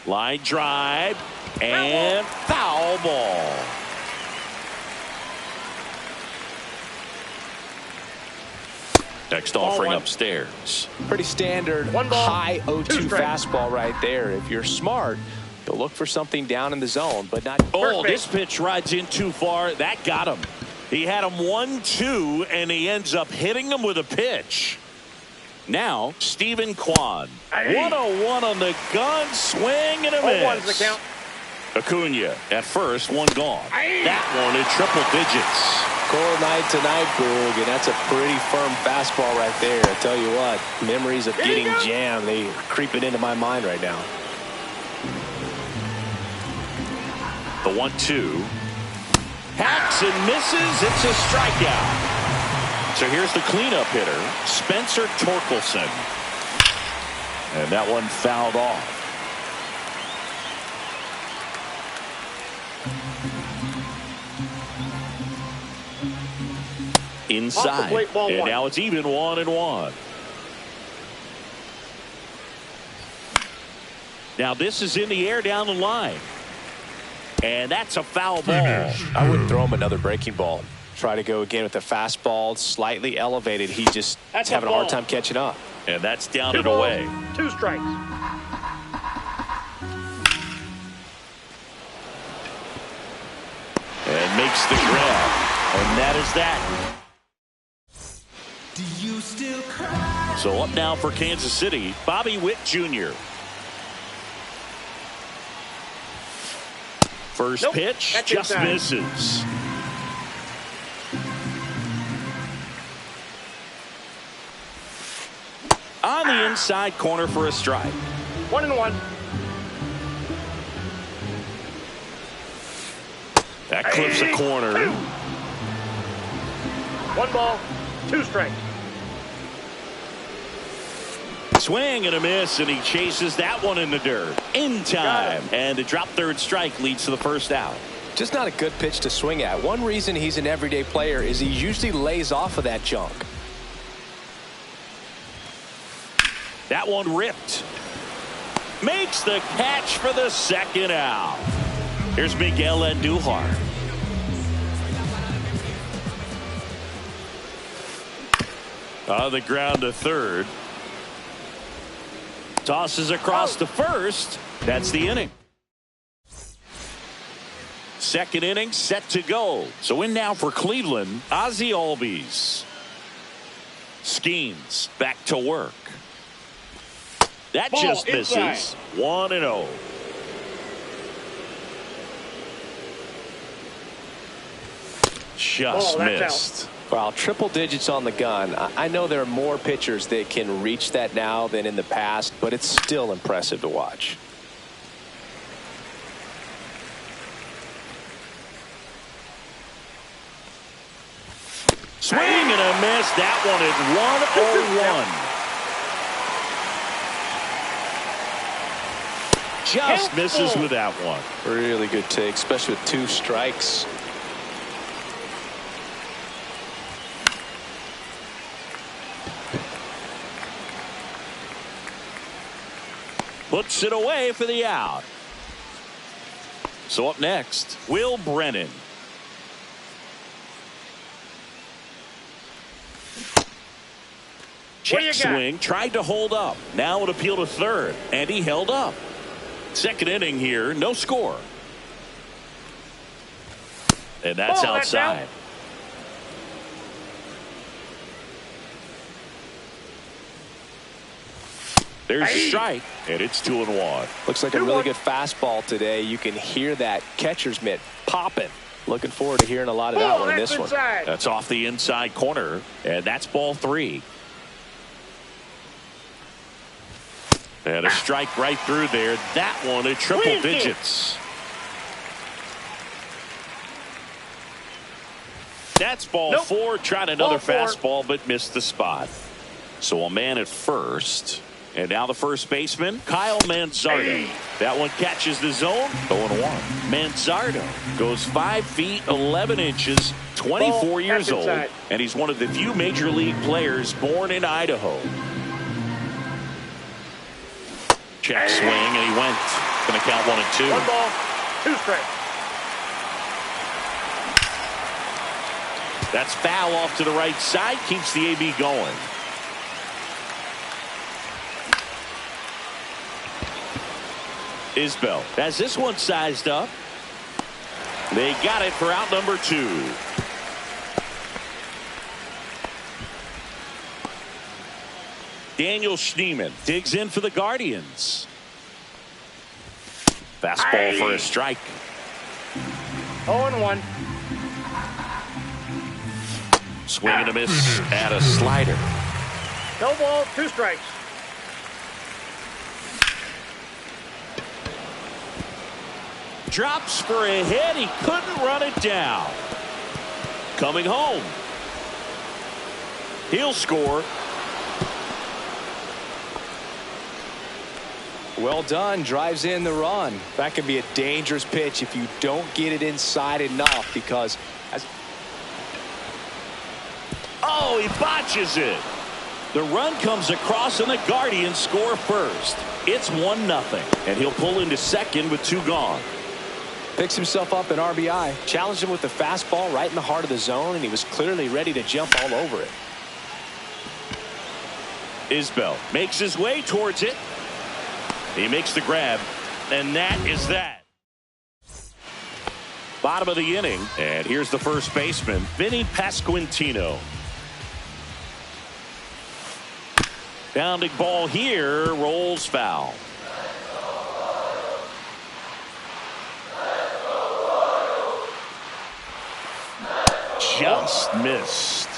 [SPEAKER 3] 0-1.
[SPEAKER 2] Line drive and foul ball. Next offering upstairs.
[SPEAKER 4] Pretty standard high 0-2 fastball right there. If you're smart, you'll look for something down in the zone, but not.
[SPEAKER 2] Oh, this pitch rides in too far. That got him. He had him 1-2, and he ends up hitting him with a pitch. Now, Stephen Kwan. 1-1 on the gun, swing and a miss.
[SPEAKER 3] 0-1's the count.
[SPEAKER 2] Acuna at first, one gone. That one in triple digits.
[SPEAKER 4] Cold night tonight, Boog, and that's a pretty firm fastball right there. I tell you what, memories of getting jammed, they are creeping into my mind right now.
[SPEAKER 2] The 1-2. Hacks and misses. It's a strikeout. So here's the cleanup hitter, Spencer Torkelson. And that one fouled off. inside.
[SPEAKER 3] Plate,
[SPEAKER 2] and
[SPEAKER 3] 1.
[SPEAKER 2] now it's even 1-1. Now this is in the air down the line. And that's a foul ball.
[SPEAKER 4] I wouldn't throw him another breaking ball. Try to go again with the fastball, slightly elevated. He just is having a hard time catching up.
[SPEAKER 2] And that's down
[SPEAKER 3] 2
[SPEAKER 2] and
[SPEAKER 3] balls,
[SPEAKER 2] away.
[SPEAKER 3] 2 strikes.
[SPEAKER 2] And makes the grab. And that is that.
[SPEAKER 6] Do you still cry?
[SPEAKER 2] So up now for Kansas City, Bobby Witt Jr. First pitch,
[SPEAKER 3] That's
[SPEAKER 2] just
[SPEAKER 3] inside.
[SPEAKER 2] misses. On the inside corner for a strike.
[SPEAKER 3] 1-1.
[SPEAKER 2] That clips a corner.
[SPEAKER 3] 1 ball, 2 strikes.
[SPEAKER 2] Swing and a miss, and he chases that one in the dirt. In time. And a drop third strike leads to the first out.
[SPEAKER 4] Just not a good pitch to swing at. One reason he's an everyday player is he usually lays off of that junk.
[SPEAKER 2] That one ripped. Makes the catch for the second out. Here's Miguel Andujar. On the ground to third. Tosses across to first. That's the inning. Second inning set to go. So in now for Cleveland, Ozzie Albies. Skeens back to work. That
[SPEAKER 3] Ball
[SPEAKER 2] just misses.
[SPEAKER 3] inside.
[SPEAKER 2] 1-0. Just
[SPEAKER 3] Ball, that's
[SPEAKER 2] missed.
[SPEAKER 4] Well, triple digits on the gun. I know there are more pitchers that can reach that now than in the past, but it's still impressive to watch.
[SPEAKER 2] Swing and a miss. That one is 1-0-1. Just misses with that one.
[SPEAKER 4] Really good take, especially with 2 strikes.
[SPEAKER 2] Puts it away for the out. So up next, Will Brennan. Check swing, tried to hold up. Now an appeal to third, and he held up. Second inning here, no score. And that's outside. There's a strike, and it's 2-1.
[SPEAKER 4] Looks like a really good fastball today. You can hear that catcher's mitt popping. Looking forward to hearing a lot of that one in this one.
[SPEAKER 2] That's off the inside corner, and that's ball 3. And a strike right through there. That one at triple digits. That's ball 4. Tried another fastball, but missed the spot. So a man at first. And now the first baseman, Kyle Manzardo. That one catches the zone. 0-1. Manzardo goes 5 feet 11 inches, 24 years old, and he's one of the few major league players born in Idaho. Check swing, and he went. Going to count 1-2.
[SPEAKER 3] 1 ball, 2 strikes.
[SPEAKER 2] That's foul off to the right side. Keeps the AB going. Isbell has this one sized up. They got it for out number 2. Daniel Schneemann digs in for the Guardians. Fastball for a strike.
[SPEAKER 3] 0-1.
[SPEAKER 2] Swing and a miss at a slider.
[SPEAKER 3] No ball, 2 strikes.
[SPEAKER 2] Drops for a hit. He couldn't run it down. Coming home. He'll score.
[SPEAKER 4] Well done. Drives in the run. That could be a dangerous pitch if you don't get it inside enough, because as
[SPEAKER 2] he botches it. The run comes across and the Guardians score first. It's 1-0, and he'll pull into second with 2 gone.
[SPEAKER 4] Picks himself up an RBI. Challenged him with the fastball right in the heart of the zone, and he was clearly ready to jump all over it.
[SPEAKER 2] Isbell makes his way towards it. He makes the grab, and that is that. Bottom of the inning, and here's the first baseman, Vinny Pasquantino. Bounding ball here, rolls foul. Just missed.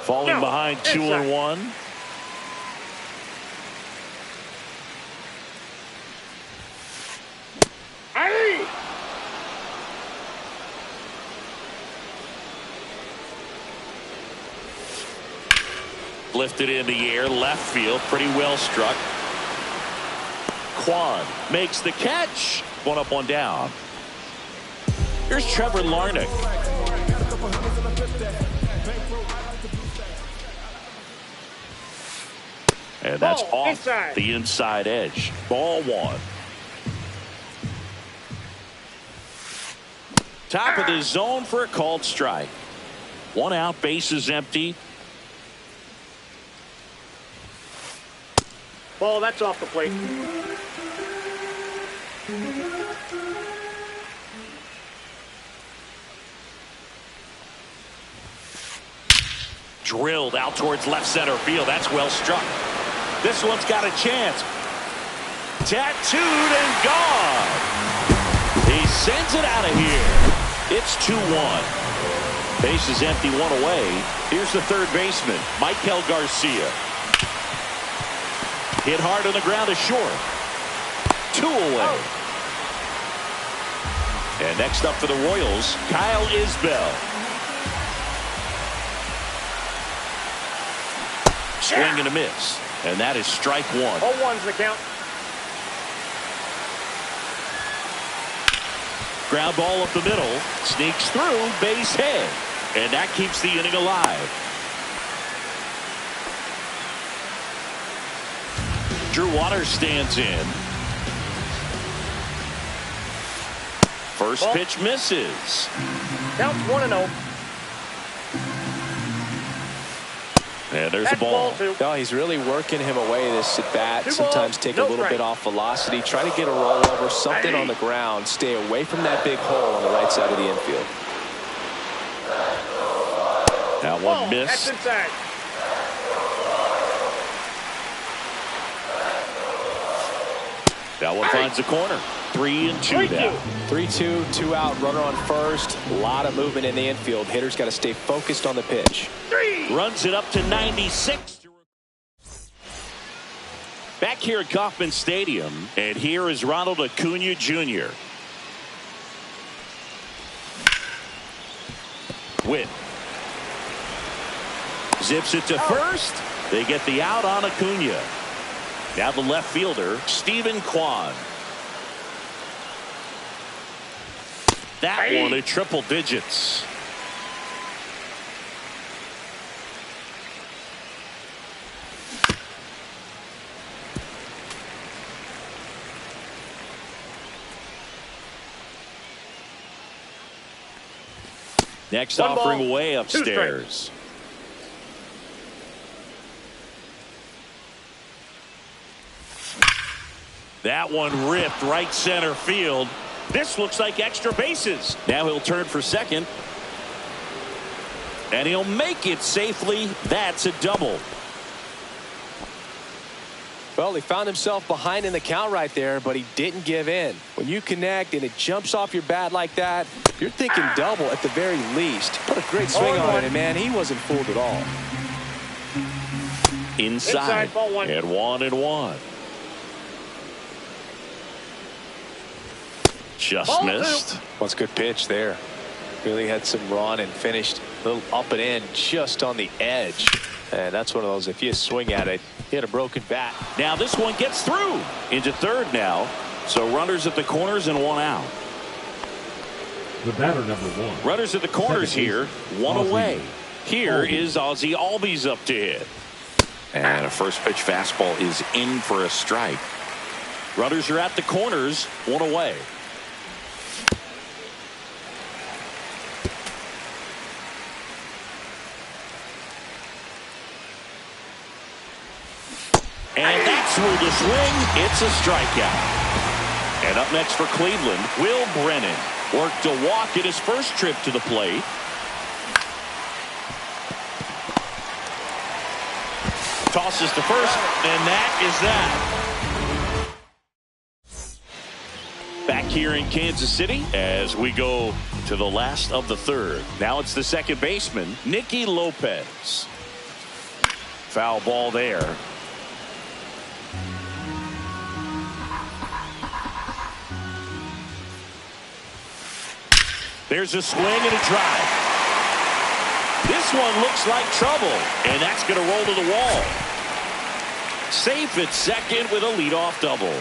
[SPEAKER 2] Falling behind 2-1. Lifted in the air, left field, pretty well struck. Kwan makes the catch. 1 up, 1 down. Here's Trevor Larnach. And that's off the inside edge. Ball 1. Top of the zone for a called strike. 1 out, bases empty.
[SPEAKER 3] Ball, that's off the plate.
[SPEAKER 2] Drilled out towards left center field. That's well struck. This one's got a chance. Tattooed and gone. He sends it out of here. It's 2-1. Base is empty, 1 away. Here's the third baseman, Michael Garcia. Hit hard on the ground to short. 2 away. And next up for the Royals, Kyle Isbell. Swing and a miss. And that is strike 1.
[SPEAKER 3] 0-1's the count.
[SPEAKER 2] Ground ball up the middle. Sneaks through, base hit. And that keeps the inning alive. Drew Waters stands in. First
[SPEAKER 3] ball.
[SPEAKER 2] Pitch misses.
[SPEAKER 3] Counts 1-0.
[SPEAKER 2] And there's
[SPEAKER 3] That's
[SPEAKER 2] a ball.
[SPEAKER 3] 2.
[SPEAKER 4] No, he's really working him away this at bat.
[SPEAKER 3] 2
[SPEAKER 4] Sometimes
[SPEAKER 3] balls,
[SPEAKER 4] take
[SPEAKER 3] no
[SPEAKER 4] a little
[SPEAKER 3] strike.
[SPEAKER 4] bit off velocity. Try to get a rollover, something on the ground. Stay away from that big hole on the right side of the infield.
[SPEAKER 2] That
[SPEAKER 3] Ball,
[SPEAKER 2] one missed.
[SPEAKER 3] that's inside.
[SPEAKER 2] That one finds the corner. 3-2 now.
[SPEAKER 4] 3-2, 2 out, runner on first. A lot of movement in the infield. Hitter's got to stay focused on the pitch.
[SPEAKER 2] Runs it up to 96. Back here at Kauffman Stadium, and here is Ronald Acuna Jr. Witt zips it to first. They get the out on Acuna. Now the left fielder, Stephen Kwan. That one at triple digits. Next
[SPEAKER 3] 1
[SPEAKER 2] offering
[SPEAKER 3] ball,
[SPEAKER 2] way
[SPEAKER 3] 2
[SPEAKER 2] upstairs. That one ripped right center field. This looks like extra bases. Now he'll turn for second. And he'll make it safely. That's a double.
[SPEAKER 4] Well, he found himself behind in the count right there, but he didn't give in. When you connect and it jumps off your bat like that, you're thinking double at the very least. Put a great swing on it, and man, he wasn't fooled at all.
[SPEAKER 2] Inside
[SPEAKER 3] ball 1.
[SPEAKER 2] and 1-1. Just
[SPEAKER 3] Ball 2.
[SPEAKER 2] missed.
[SPEAKER 4] What's a good pitch there. Really had some run and finished a little up and in just on the edge. And that's one of those, if you swing at it, hit a broken bat.
[SPEAKER 2] Now this one gets through into third now. So runners at the corners and one out.
[SPEAKER 5] The batter, number 1.
[SPEAKER 2] Runners at the corners
[SPEAKER 5] Second
[SPEAKER 2] here,
[SPEAKER 5] baseman,
[SPEAKER 2] one
[SPEAKER 5] Ozzie
[SPEAKER 2] away. Here
[SPEAKER 5] Albies.
[SPEAKER 2] is Ozzie Albies up to hit.
[SPEAKER 7] And a first pitch fastball is in for a strike.
[SPEAKER 2] Runners are at the corners, one away. And that's where the swing. It's a strikeout. And up next for Cleveland, Will Brennan. Worked a walk at his first trip to the plate. Tosses to first, and that is that. Back here in Kansas City as we go to the last of the third. Now it's the second baseman, Nicky Lopez. Foul ball there. There's a swing and a drive. This one looks like trouble, and that's going to roll to the wall. Safe at second with a leadoff double.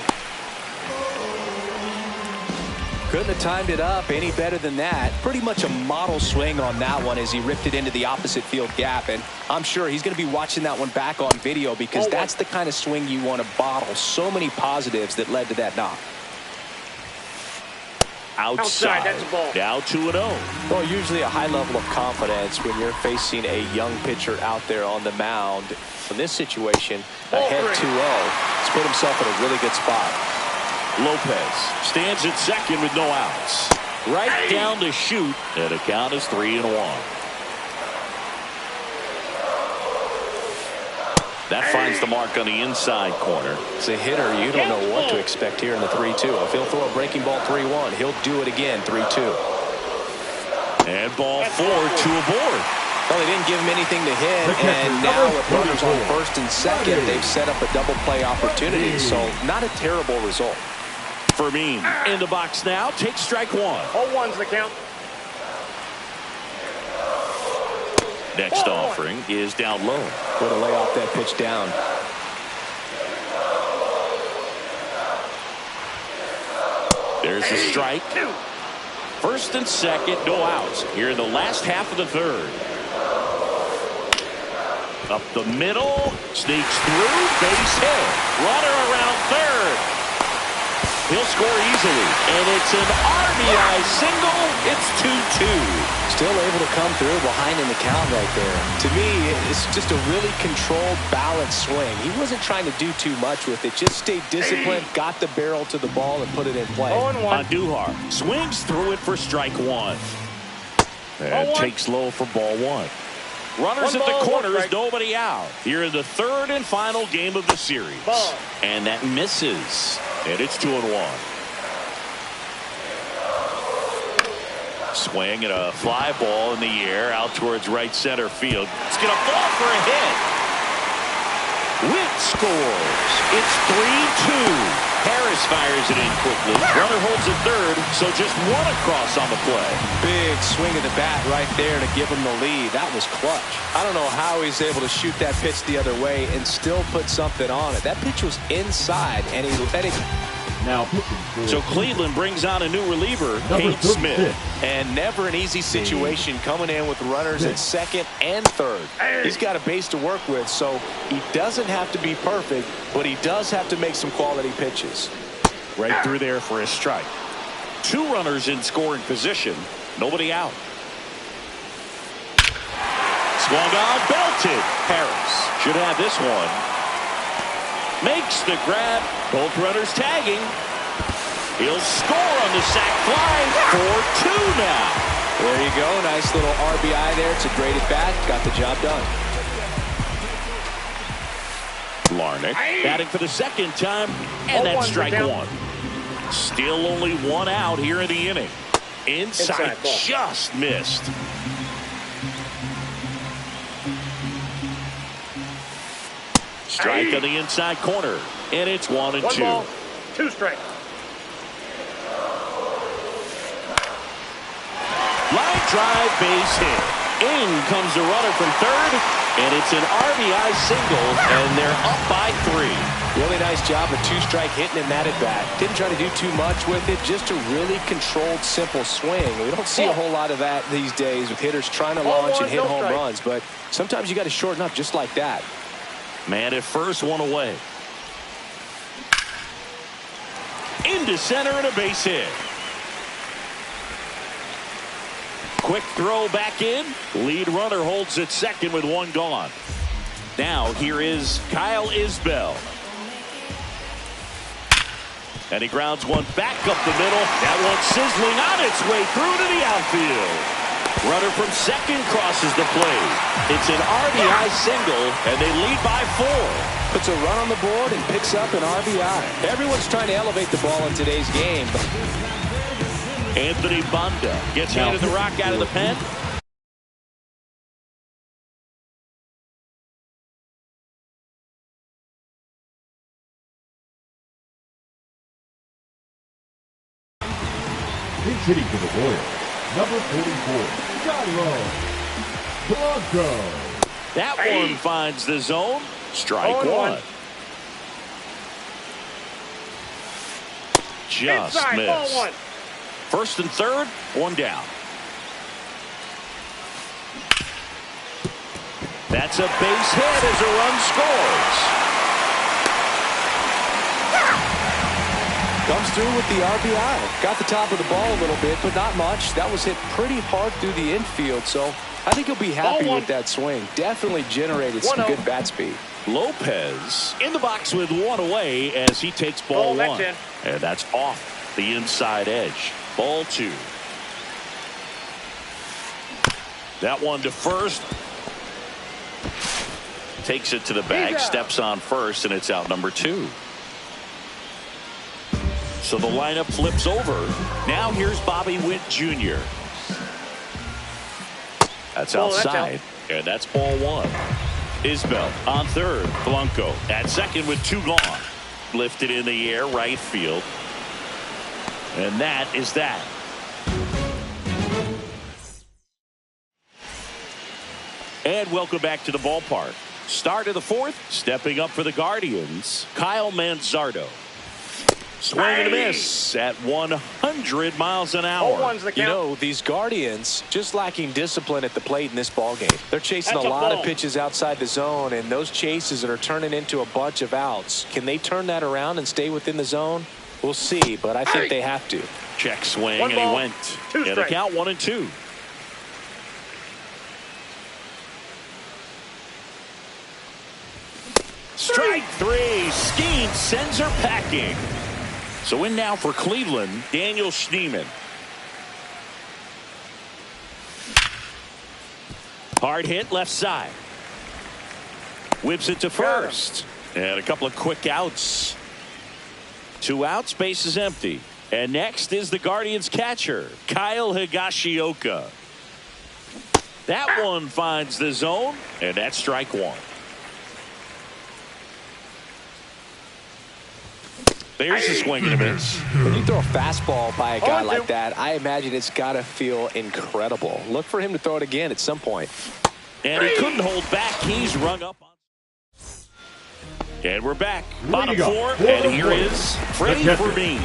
[SPEAKER 4] Couldn't have timed it up any better than that. Pretty much a model swing on that one as he ripped it into the opposite field gap. And I'm sure he's going to be watching that one back on video because that's the kind of swing you want to bottle. So many positives that led to that knock.
[SPEAKER 2] Outside.
[SPEAKER 3] That's a ball.
[SPEAKER 2] Now 2-0.
[SPEAKER 4] Well, usually a high level of confidence when you're facing a young pitcher out there on the mound. In this situation, ahead 2-0, he's put himself in a really good spot.
[SPEAKER 2] Lopez stands at second with no outs. Right down to shoot, and the count is 3-1. That finds the mark on the inside corner.
[SPEAKER 4] As a hitter, you don't know what to expect here in the 3-2. If he'll throw a breaking ball 3-1, he'll do it again 3-2.
[SPEAKER 2] And ball 4, 2 aboard.
[SPEAKER 4] Well, they didn't give him anything to hit, and now with runners on first and second, they've set up a double play opportunity, so not a terrible result.
[SPEAKER 2] Fermin in the box now, takes strike one.
[SPEAKER 3] 0-1's the count.
[SPEAKER 2] Next offering is down low.
[SPEAKER 4] Way to lay off that pitch down.
[SPEAKER 2] There's the strike. First and second, no outs. Here in the last half of the third. Up the middle, sneaks through, base hit. Runner around third. He'll score easily, and it's an RBI single. It's 2-2.
[SPEAKER 4] Still able to come through behind in the count right there. To me, it's just a really controlled, balanced swing. He wasn't trying to do too much with it. Just stayed disciplined, got the barrel to the ball, and put it in play.
[SPEAKER 3] 0-1.
[SPEAKER 2] Andujar swings through it for strike one. And takes low for ball one. Runners at the corners, nobody out. Here in the third and final game of the series. And that misses. And it's 2-1. Swing and a fly ball in the air out towards right center field. It's going to fall for a hit. Witt scores. It's 3-2. Harris fires it in quickly. Runner holds at third, so just one across on the play.
[SPEAKER 4] Big swing of the bat right there to give him the lead. That was clutch. I don't know how he's able to shoot that pitch the other way and still put something on it. That pitch was inside, and he let it.
[SPEAKER 5] Now pitching for
[SPEAKER 2] So Cleveland brings on a new reliever,
[SPEAKER 5] number
[SPEAKER 2] Kate Smith.
[SPEAKER 5] 36.
[SPEAKER 4] And never an easy situation coming in with runners at second and third. He's got a base to work with, so he doesn't have to be perfect, but he does have to make some quality pitches.
[SPEAKER 2] Right through there for a strike. Two runners in scoring position. Nobody out. Swung on, belted. Harris should have this one. Makes the grab. Both runners tagging. He'll score on the sac fly for 2 now.
[SPEAKER 4] There you go. Nice little RBI there. It's a great at bat. Got the job done.
[SPEAKER 2] Larnach batting for the second time, and that's strike one. Still only one out here in the inning. Inside just missed. Strike on the inside corner, and it's 1-2.
[SPEAKER 3] 1 ball, 2 strikes.
[SPEAKER 2] Line drive, base hit. In comes the runner from third, and it's an RBI single, and they're up by 3.
[SPEAKER 4] Really nice job of two-strike hitting in that at-bat. Didn't try to do too much with it, just a really controlled, simple swing. We don't see a whole lot of that these days with hitters trying to launch and hit home runs, but sometimes you got to shorten up just like that.
[SPEAKER 2] Man at first, 1 away. Into center and a base hit. Quick throw back in. Lead runner holds at second with 1 gone. Now here is Kyle Isbell. And he grounds one back up the middle. That one sizzling on its way through to the outfield. Runner from second crosses the plate. It's an RBI single, and they lead by 4.
[SPEAKER 4] Puts a run on the board and picks up an RBI. Everyone's trying to elevate the ball in today's game.
[SPEAKER 2] Anthony Banda gets handed the rock out of the pen.
[SPEAKER 5] He's hitting for the Royals. Number 44, Jairo Blanco.
[SPEAKER 2] That one finds the zone. Strike 1. Just
[SPEAKER 3] inside,
[SPEAKER 2] missed.
[SPEAKER 3] ball 1.
[SPEAKER 2] First and third, 1 down. That's a base hit as a run scores.
[SPEAKER 4] Comes through with the RBI. Got the top of the ball a little bit, but not much. That was hit pretty hard through the infield, so I think he'll be happy with that swing. Definitely generated some good bat speed.
[SPEAKER 2] Lopez in the box with 1 away as he takes ball 1. And that's off the inside edge. Ball 2. That one to first. Takes it to the bag, steps on first, and it's out number 2. So the lineup flips over. Now here's Bobby Witt Jr. That's outside, and that's ball 1. Isbell on third. Blanco at second with 2 gone. Lifted in the air, right field. And that is that. And welcome back to the ballpark. Start of the 4th, stepping up for the Guardians, Kyle Manzardo. Swing and a miss at 100 miles an hour.
[SPEAKER 4] You know, these Guardians just lacking discipline at the plate in this ballgame. They're chasing a lot of pitches outside the zone, and those chases that are turning into a bunch of outs. Can they turn that around and stay within the zone? We'll see, but I think they have to.
[SPEAKER 2] Check swing, and he went. And the count 1-2. Strike 3. Skeen sends her packing. So in now for Cleveland, Daniel Schneemann. Hard hit left side. Whips it to first. And a couple of quick outs. 2 outs, base is empty. And next is the Guardians catcher, Kyle Higashioka. That one finds the zone, and that's strike 1. There's a swing and a miss.
[SPEAKER 4] When you throw a fastball by a guy like that, I imagine it's got to feel incredible. Look for him to throw it again at some point.
[SPEAKER 2] And he couldn't hold back. He's rung up on. And we're back. Bottom 4, and here is Freddie Fermin.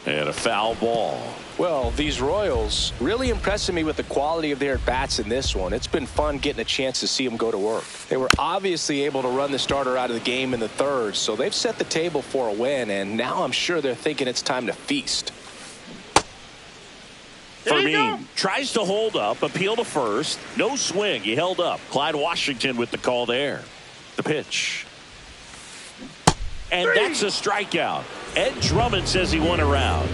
[SPEAKER 2] And a foul ball.
[SPEAKER 4] Well, these Royals really impressing me with the quality of their at-bats in this one. It's been fun getting a chance to see them go to work. They were obviously able to run the starter out of the game in the 3rd, so they've set the table for a win, and now I'm sure they're thinking it's time to feast.
[SPEAKER 2] Fermin tries to hold up, appeal to first. No swing. He held up. Clyde Washington with the call there. The pitch. And that's a strikeout. Ed Drummond says he won a round.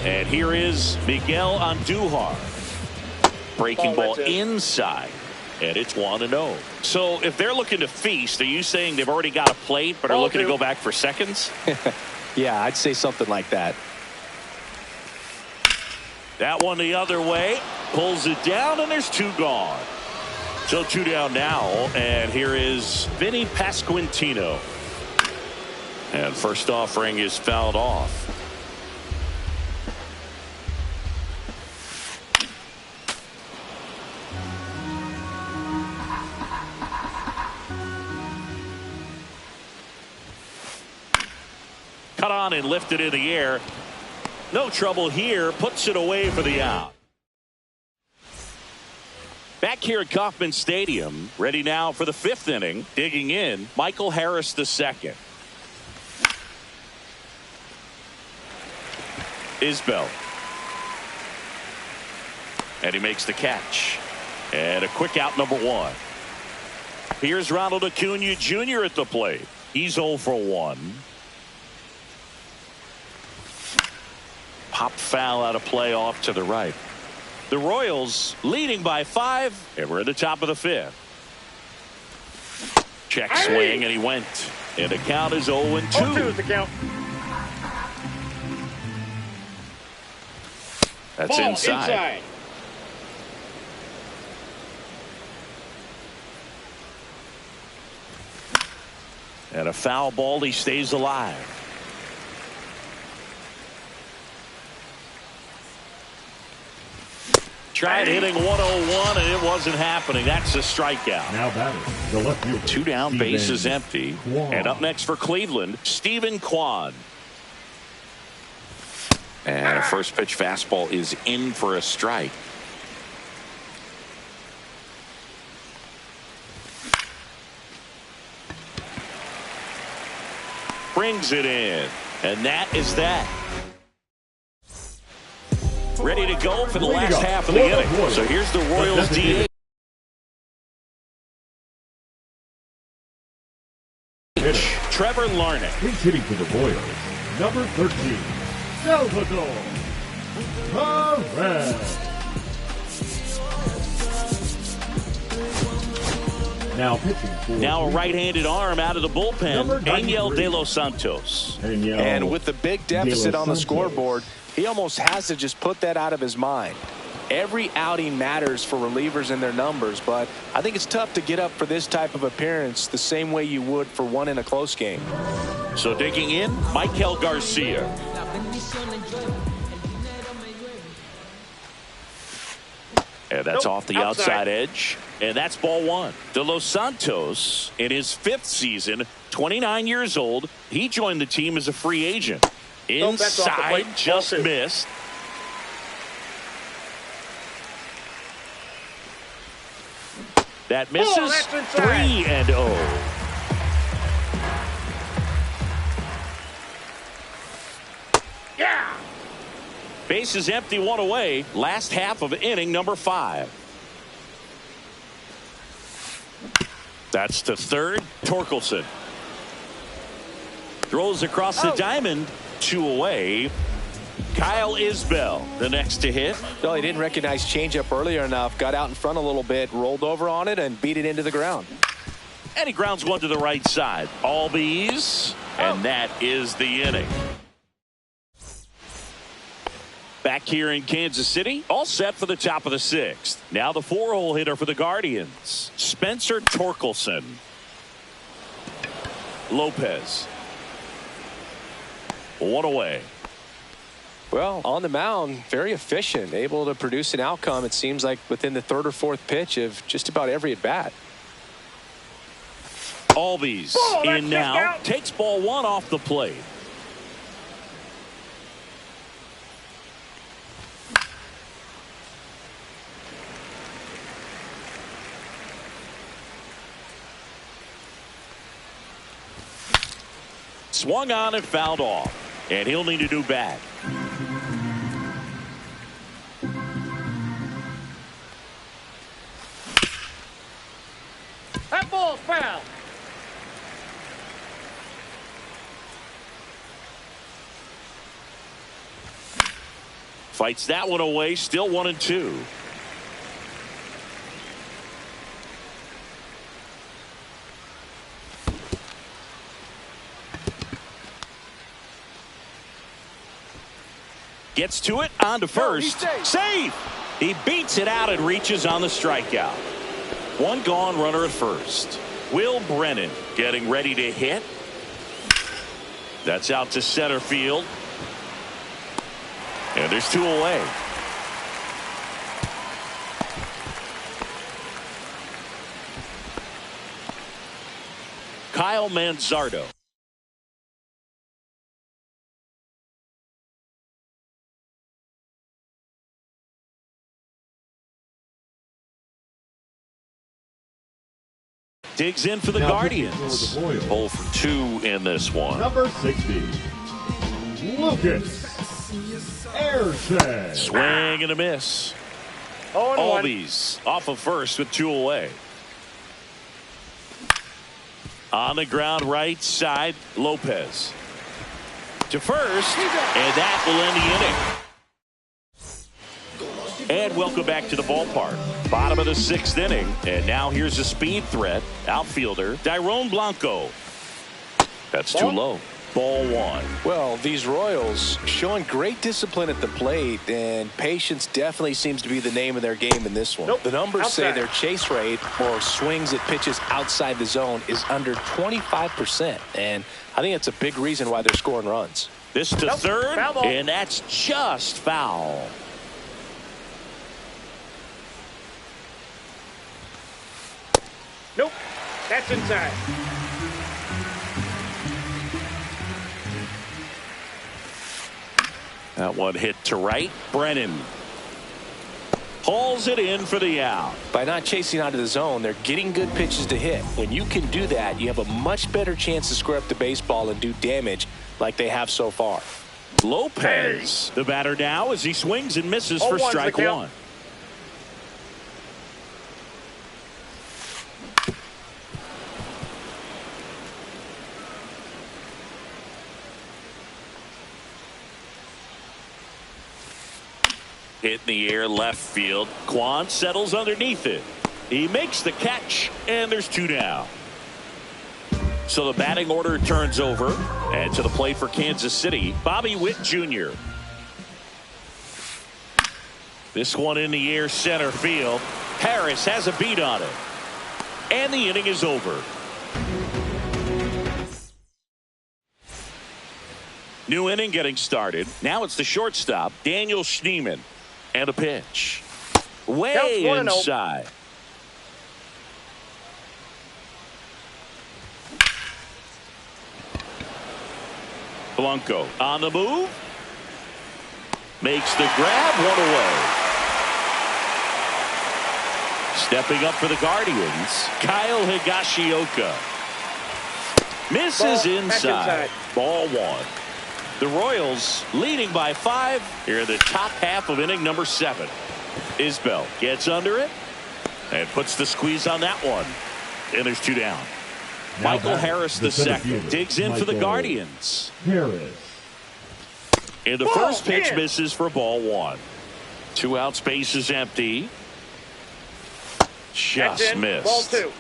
[SPEAKER 2] And here is Miguel Andujar. Breaking ball inside. And it's 1-0. So if they're looking to feast, are you saying they've already got a plate but are looking to go back for seconds?
[SPEAKER 4] Yeah, I'd say something like that.
[SPEAKER 2] That one the other way. Pulls it down, and there's 2 gone. So 2 down now. And here is Vinny Pasquantino. And first offering is fouled off. on and lifted in the air. No trouble here. Puts it away for the out. Back here at Kauffman Stadium, ready now for the 5th inning. Digging in, Michael Harris II. Isbell. And he makes the catch. And a quick out, number 1. Here's Ronald Acuna Jr. at the plate. He's 0 for 1. Pop foul out of play off to the right. The Royals leading by 5, and we're at the top of the 5th. Check swing, and he went. And the count is 0-2.
[SPEAKER 3] 0-2 is the count.
[SPEAKER 2] That's
[SPEAKER 3] Ball
[SPEAKER 2] inside. And a foul ball. He stays alive. Tried hitting 101 and it wasn't happening. That's a strikeout.
[SPEAKER 5] Now batting, the left fielder.
[SPEAKER 2] 2 down, base is
[SPEAKER 5] Steven
[SPEAKER 2] empty.
[SPEAKER 5] Kwan.
[SPEAKER 2] And up next for Cleveland, Steven Kwan.
[SPEAKER 7] And a first pitch fastball is in for a strike.
[SPEAKER 2] Brings it in. And that is that. Ready to go for the last half of the inning. So here's the Royals DH. Trevor Larnach.
[SPEAKER 5] He's hitting for the Royals. Number 13, Salvador Perez. Now pitching for.
[SPEAKER 2] Now a right-handed arm out of the bullpen.
[SPEAKER 5] Number 93.
[SPEAKER 2] Angel De Los Santos.
[SPEAKER 4] And with the big deficit on the
[SPEAKER 5] Santos.
[SPEAKER 4] scoreboard, he almost has to just put that out of his mind. Every outing matters for relievers and their numbers, but I think it's tough to get up for this type of appearance the same way you would for one in a close game.
[SPEAKER 2] So digging in, Michael Garcia. And that's off the outside edge. And that's ball 1. De Los Santos, in his 5th season, 29 years old. He joined the team as a free agent.
[SPEAKER 3] that's off the
[SPEAKER 2] Inside,
[SPEAKER 3] plate.
[SPEAKER 2] just
[SPEAKER 3] Ball 2.
[SPEAKER 2] missed. That misses.
[SPEAKER 3] that's inside.
[SPEAKER 2] 3-0.
[SPEAKER 3] Yeah.
[SPEAKER 2] Base is empty, 1 away. Last half of inning number 5. That's to third. Torkelson throws across the diamond. 2 away. Kyle Isbell, the next to hit.
[SPEAKER 4] No, he didn't recognize changeup earlier enough. Got out in front a little bit, rolled over on it, and beat it into the ground.
[SPEAKER 2] And he grounds one to the right side. Albies, and that is the inning. Back here in Kansas City, all set for the top of the 6th. Now the 4-hole hitter for the Guardians, Spencer Torkelson. Lopez. 1 away.
[SPEAKER 4] Well, on the mound, very efficient, able to produce an outcome, it seems like, within the 3rd or 4th pitch of just about every at-bat.
[SPEAKER 2] Albies in now, takes ball 1 off the plate. Swung on and fouled off. And he'll need a new bat.
[SPEAKER 3] That ball's foul.
[SPEAKER 2] Fights that one away. Still 1-2. Gets to it, on to first. Safe! He beats it out and reaches on the strikeout. 1 gone, runner at first. Will Brennan getting ready to hit. That's out to center field. And there's 2 away. Kyle Manzardo. digs in for the
[SPEAKER 5] Now
[SPEAKER 2] Guardians.
[SPEAKER 5] pitching for the Royals,
[SPEAKER 7] 0 for 2 in this one.
[SPEAKER 5] number 60, Lucas Erceg.
[SPEAKER 2] Swing and a miss.
[SPEAKER 3] 0-1.
[SPEAKER 2] Albies off of first with 2 away. On the ground right side, Lopez to first, and that will end the inning. And welcome back to the ballpark. Bottom of the 6th inning, and now here's a speed threat. Outfielder Dairon Blanco. That's too low. Ball 1.
[SPEAKER 4] Well, these Royals showing great discipline at the plate, and patience definitely seems to be the name of their game in this one.
[SPEAKER 3] Nope.
[SPEAKER 4] The numbers say
[SPEAKER 3] Outside.
[SPEAKER 4] their chase rate or swings at pitches outside the zone is under 25%, and I think that's a big reason why they're scoring runs.
[SPEAKER 2] This to
[SPEAKER 3] Nope.
[SPEAKER 2] third,
[SPEAKER 3] Foul ball.
[SPEAKER 2] and that's just foul.
[SPEAKER 3] Nope. That's inside.
[SPEAKER 2] That one hit to right. Brennan hauls it in for the out.
[SPEAKER 4] By not chasing out of the zone, they're getting good pitches to hit. When you can do that, you have a much better chance to square up the baseball and do damage like they have so far.
[SPEAKER 2] Lopez, the batter now as he swings and misses for
[SPEAKER 3] 0-1's the
[SPEAKER 2] strike
[SPEAKER 3] count.
[SPEAKER 2] 1. Hit in the air left field. Kwan settles underneath it. He makes the catch, and there's 2 down. So the batting order turns over, and to the plate for Kansas City, Bobby Witt Jr. This one in the air center field. Harris has a beat on it, and the inning is over. New inning getting started. Now it's the shortstop, Daniel Schneemann. And a pitch. Way
[SPEAKER 3] Counts 1-0.
[SPEAKER 2] inside. Blanco on the move. Makes the grab, 1 away. Stepping up for the Guardians, Kyle Higashioka. Misses
[SPEAKER 3] Ball, back
[SPEAKER 2] inside.
[SPEAKER 3] inside.
[SPEAKER 2] Ball 1. The Royals leading by 5 here in the top half of inning number 7. Isbell gets under it and puts the squeeze on that one. And there's 2 down.
[SPEAKER 5] Now
[SPEAKER 2] Michael
[SPEAKER 5] batting,
[SPEAKER 2] Harris
[SPEAKER 5] the center
[SPEAKER 2] II
[SPEAKER 5] fielder,
[SPEAKER 2] digs in for the
[SPEAKER 5] Michael
[SPEAKER 2] Guardians.
[SPEAKER 5] Harris.
[SPEAKER 2] And the
[SPEAKER 3] Ball
[SPEAKER 2] first pitch
[SPEAKER 3] in.
[SPEAKER 2] misses for ball 1. 2 out, space is empty.
[SPEAKER 3] That's
[SPEAKER 2] Just
[SPEAKER 3] in.
[SPEAKER 2] missed.
[SPEAKER 3] Ball 2.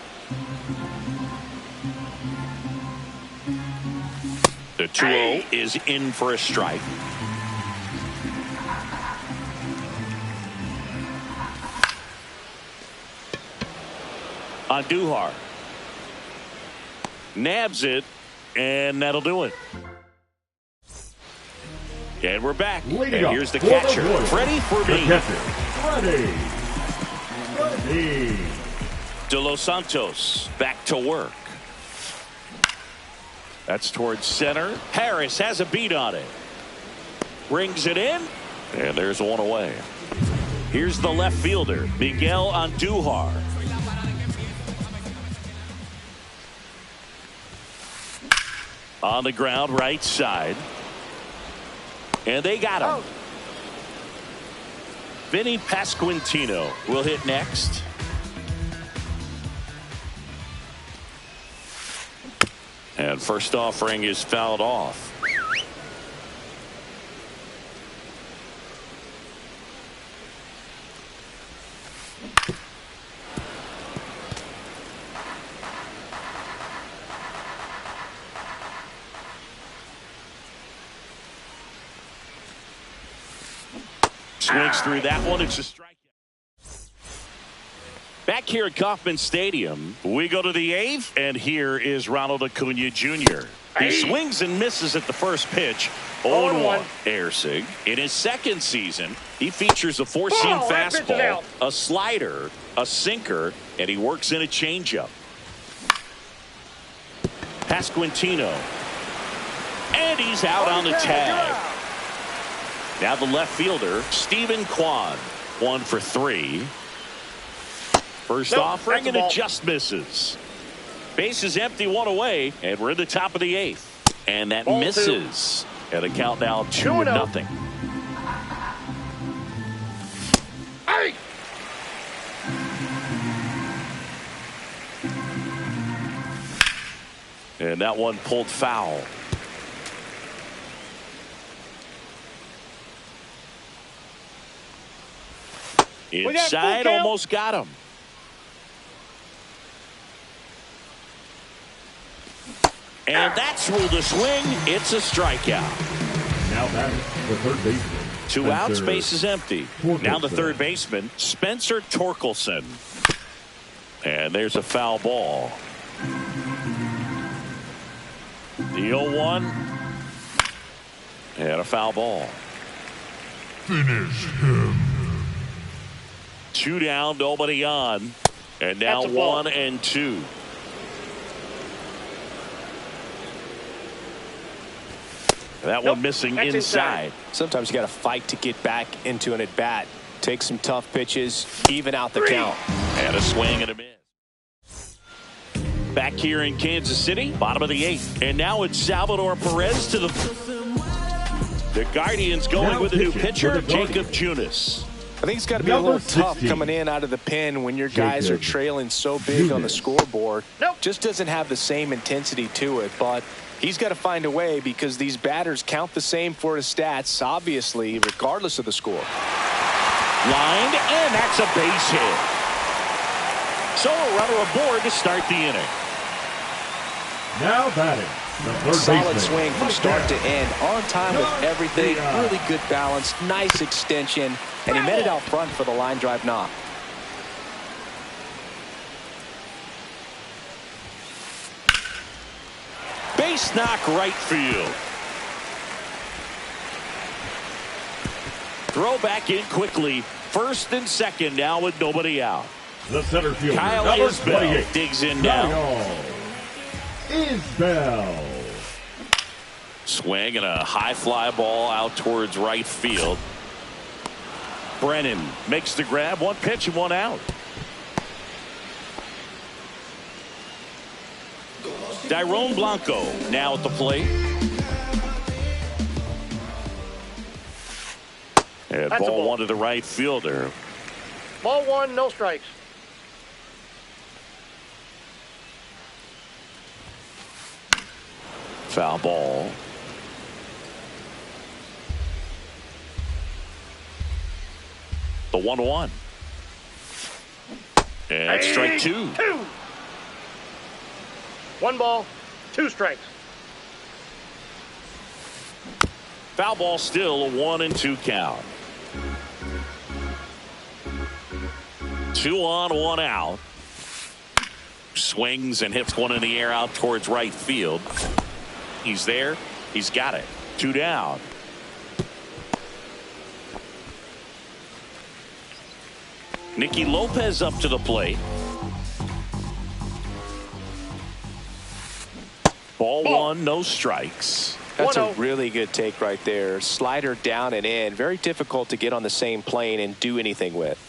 [SPEAKER 2] The 2-0 is in for a strike. Andujar nabs it, and that'll do it. And we're back.
[SPEAKER 5] Leading
[SPEAKER 2] And
[SPEAKER 5] up
[SPEAKER 2] here's the
[SPEAKER 5] for the
[SPEAKER 2] catcher,
[SPEAKER 5] Royals,
[SPEAKER 2] Freddie
[SPEAKER 5] The
[SPEAKER 2] Fermin.
[SPEAKER 5] catcher, Freddie
[SPEAKER 2] De Los Santos back to work. That's towards center. Harris has a beat on it. Brings it in. And there's 1 away. Here's the left fielder, Miguel Andujar. On the ground, right side. And they got him. Vinny Pasquantino will hit next. And first offering is fouled off. Swings through that one. It's a strikeout. Back here at Kauffman Stadium, we go to the 8th, and here is Ronald Acuna Jr. He swings and misses at the first pitch. 0-1. Erceg, in his 2nd season, he features a 4-seam
[SPEAKER 3] Ball, that pitch is
[SPEAKER 2] fastball,
[SPEAKER 3] out.
[SPEAKER 2] a slider, a sinker, and he works in a changeup. Pasquantino. And he's out on the tag. Now the left fielder, Stephen Kwan, 1 for 3. First
[SPEAKER 3] Nope,
[SPEAKER 2] offering,
[SPEAKER 3] that's a
[SPEAKER 2] and it
[SPEAKER 3] ball.
[SPEAKER 2] just misses. Base is empty, one away, and we're in the top of the 8th. And that misses. And the count now 2-0.
[SPEAKER 3] Hey!
[SPEAKER 2] And that one pulled foul. Inside, almost got him. And that's ruled a swing. It's a strikeout.
[SPEAKER 5] Now that's the third baseman.
[SPEAKER 2] 2 outs, base is empty. Now the third baseman, Spencer Torkelson. And there's a foul ball. The 0-1. And a foul ball.
[SPEAKER 5] Finish him.
[SPEAKER 2] 2 down, nobody on. And now 1-2. That one missing inside.
[SPEAKER 4] Sometimes you got to fight to get back into an at-bat. Take some tough pitches, even out the count.
[SPEAKER 2] And a swing and a miss. Back here in Kansas City, bottom of the 8th. And now it's Salvador Perez to the Guardians going with a new pitcher, Jacob Junis.
[SPEAKER 4] I think it's got to be a little tough coming in out of the pen when your guys are trailing so big on the scoreboard. Just doesn't have the same intensity to it, but he's got to find a way because these batters count the same for his stats, obviously, regardless of the score.
[SPEAKER 2] Lined, and that's a base hit. So a runner aboard to start the inning.
[SPEAKER 5] Now batting.
[SPEAKER 4] Solid swing from start to end, on time with everything, really good balance, nice extension, and he met it out front for the line drive knock.
[SPEAKER 2] Base knock right field. Throw back in quickly. First and second now with nobody out.
[SPEAKER 5] The center fielder,
[SPEAKER 2] Kyle Isbell digs in now.
[SPEAKER 5] Isbell.
[SPEAKER 2] Swing and a high fly ball out towards right field. Brennan makes the grab. 1 pitch and 1 out. Dairon Blanco now at the plate. And ball 1 to the right fielder.
[SPEAKER 3] Ball 1, no strikes.
[SPEAKER 2] Foul ball. The 1-1. And strike 2.
[SPEAKER 3] 1 ball, 2 strikes.
[SPEAKER 2] Foul ball, still a 1-2 count. 2 on, 1 out. Swings and hits one in the air out towards right field. He's there. He's got it. 2 down. Nicky Lopez up to the plate. Ball 1, no strikes.
[SPEAKER 4] That's a really good take right there. Slider down and in. Very difficult to get on the same plane and do anything with.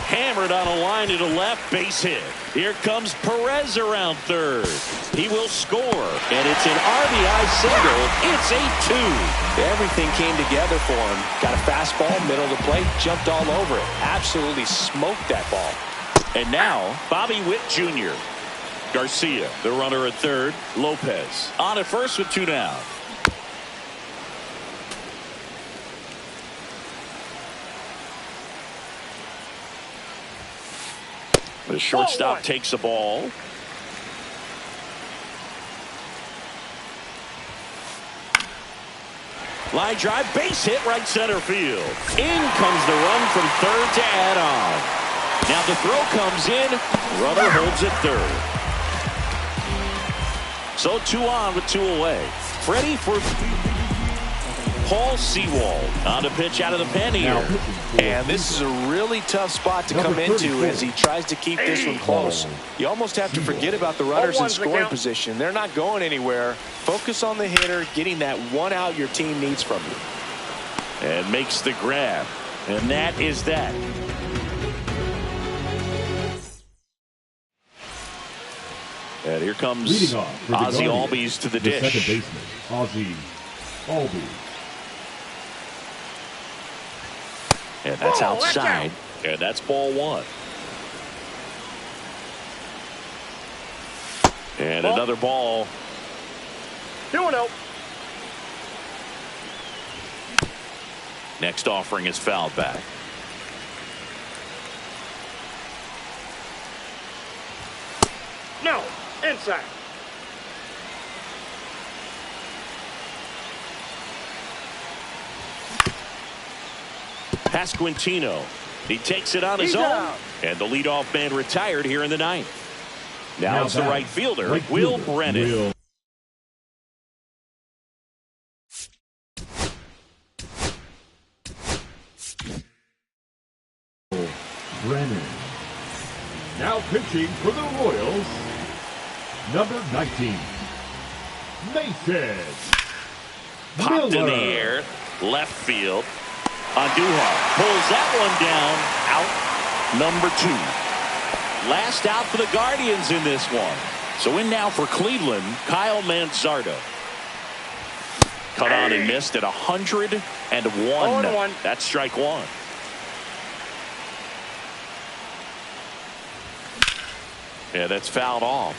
[SPEAKER 2] Hammered on a line to the left, base hit. Here comes Perez around third. He will score, and it's an RBI single. It's 8-2.
[SPEAKER 4] Everything came together for him. Got a fastball, middle of the plate, jumped all over it. Absolutely smoked that ball.
[SPEAKER 2] And now, Bobby Witt Jr. Garcia, the runner at third. Lopez on at first with 2 down. The shortstop takes the ball. Line drive, base hit, right center field. In comes the run from third to add on. Now the throw comes in. Runner holds at third. So 2 on with 2 away. Ready for Paul Sewald on the pitch out of the pen here.
[SPEAKER 4] And this is a really tough spot to come into as he tries to keep this one close. You almost have to forget about the runners in scoring position. They're not going anywhere. Focus on the hitter, getting that 1 out your team needs from you.
[SPEAKER 2] And makes the grab. And that is that. And here comes
[SPEAKER 5] Leading off for the
[SPEAKER 2] Ozzie
[SPEAKER 5] Guardians,
[SPEAKER 2] Albies to the
[SPEAKER 5] the
[SPEAKER 2] dish.
[SPEAKER 5] second baseman, Ozzie Albies.
[SPEAKER 2] And that's
[SPEAKER 3] Oh, watch
[SPEAKER 2] outside.
[SPEAKER 3] out.
[SPEAKER 2] And that's ball one. And
[SPEAKER 3] Ball.
[SPEAKER 2] another ball.
[SPEAKER 3] 2-0.
[SPEAKER 2] Next offering is fouled back.
[SPEAKER 3] No. Inside.
[SPEAKER 2] Pasquantino. He takes it on his
[SPEAKER 3] He's
[SPEAKER 2] own.
[SPEAKER 3] out.
[SPEAKER 2] And the leadoff man retired here in the ninth. Now it's the
[SPEAKER 5] batting,
[SPEAKER 2] right fielder,
[SPEAKER 5] right
[SPEAKER 2] Will
[SPEAKER 5] fielder,
[SPEAKER 2] Brennan.
[SPEAKER 5] Will Brennan. Now pitching for the Royals, number 19, Mason
[SPEAKER 2] Popped in the
[SPEAKER 5] Miller.
[SPEAKER 2] air. Left field. Andujar pulls that one down. Out number 2. Last out for the Guardians in this one. So in now for Cleveland, Kyle Manzardo. Cut on and missed at 101.
[SPEAKER 3] 0-1.
[SPEAKER 2] That's strike one. Yeah, that's fouled off.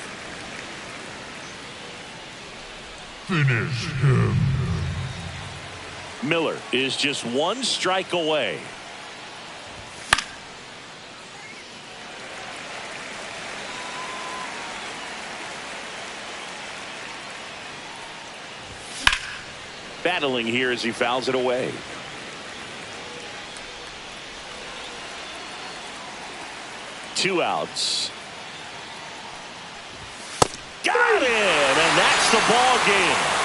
[SPEAKER 5] Finish him.
[SPEAKER 2] Miller is just one strike away. Battling here as he fouls it away. Two outs. Got it! And that's the ball game.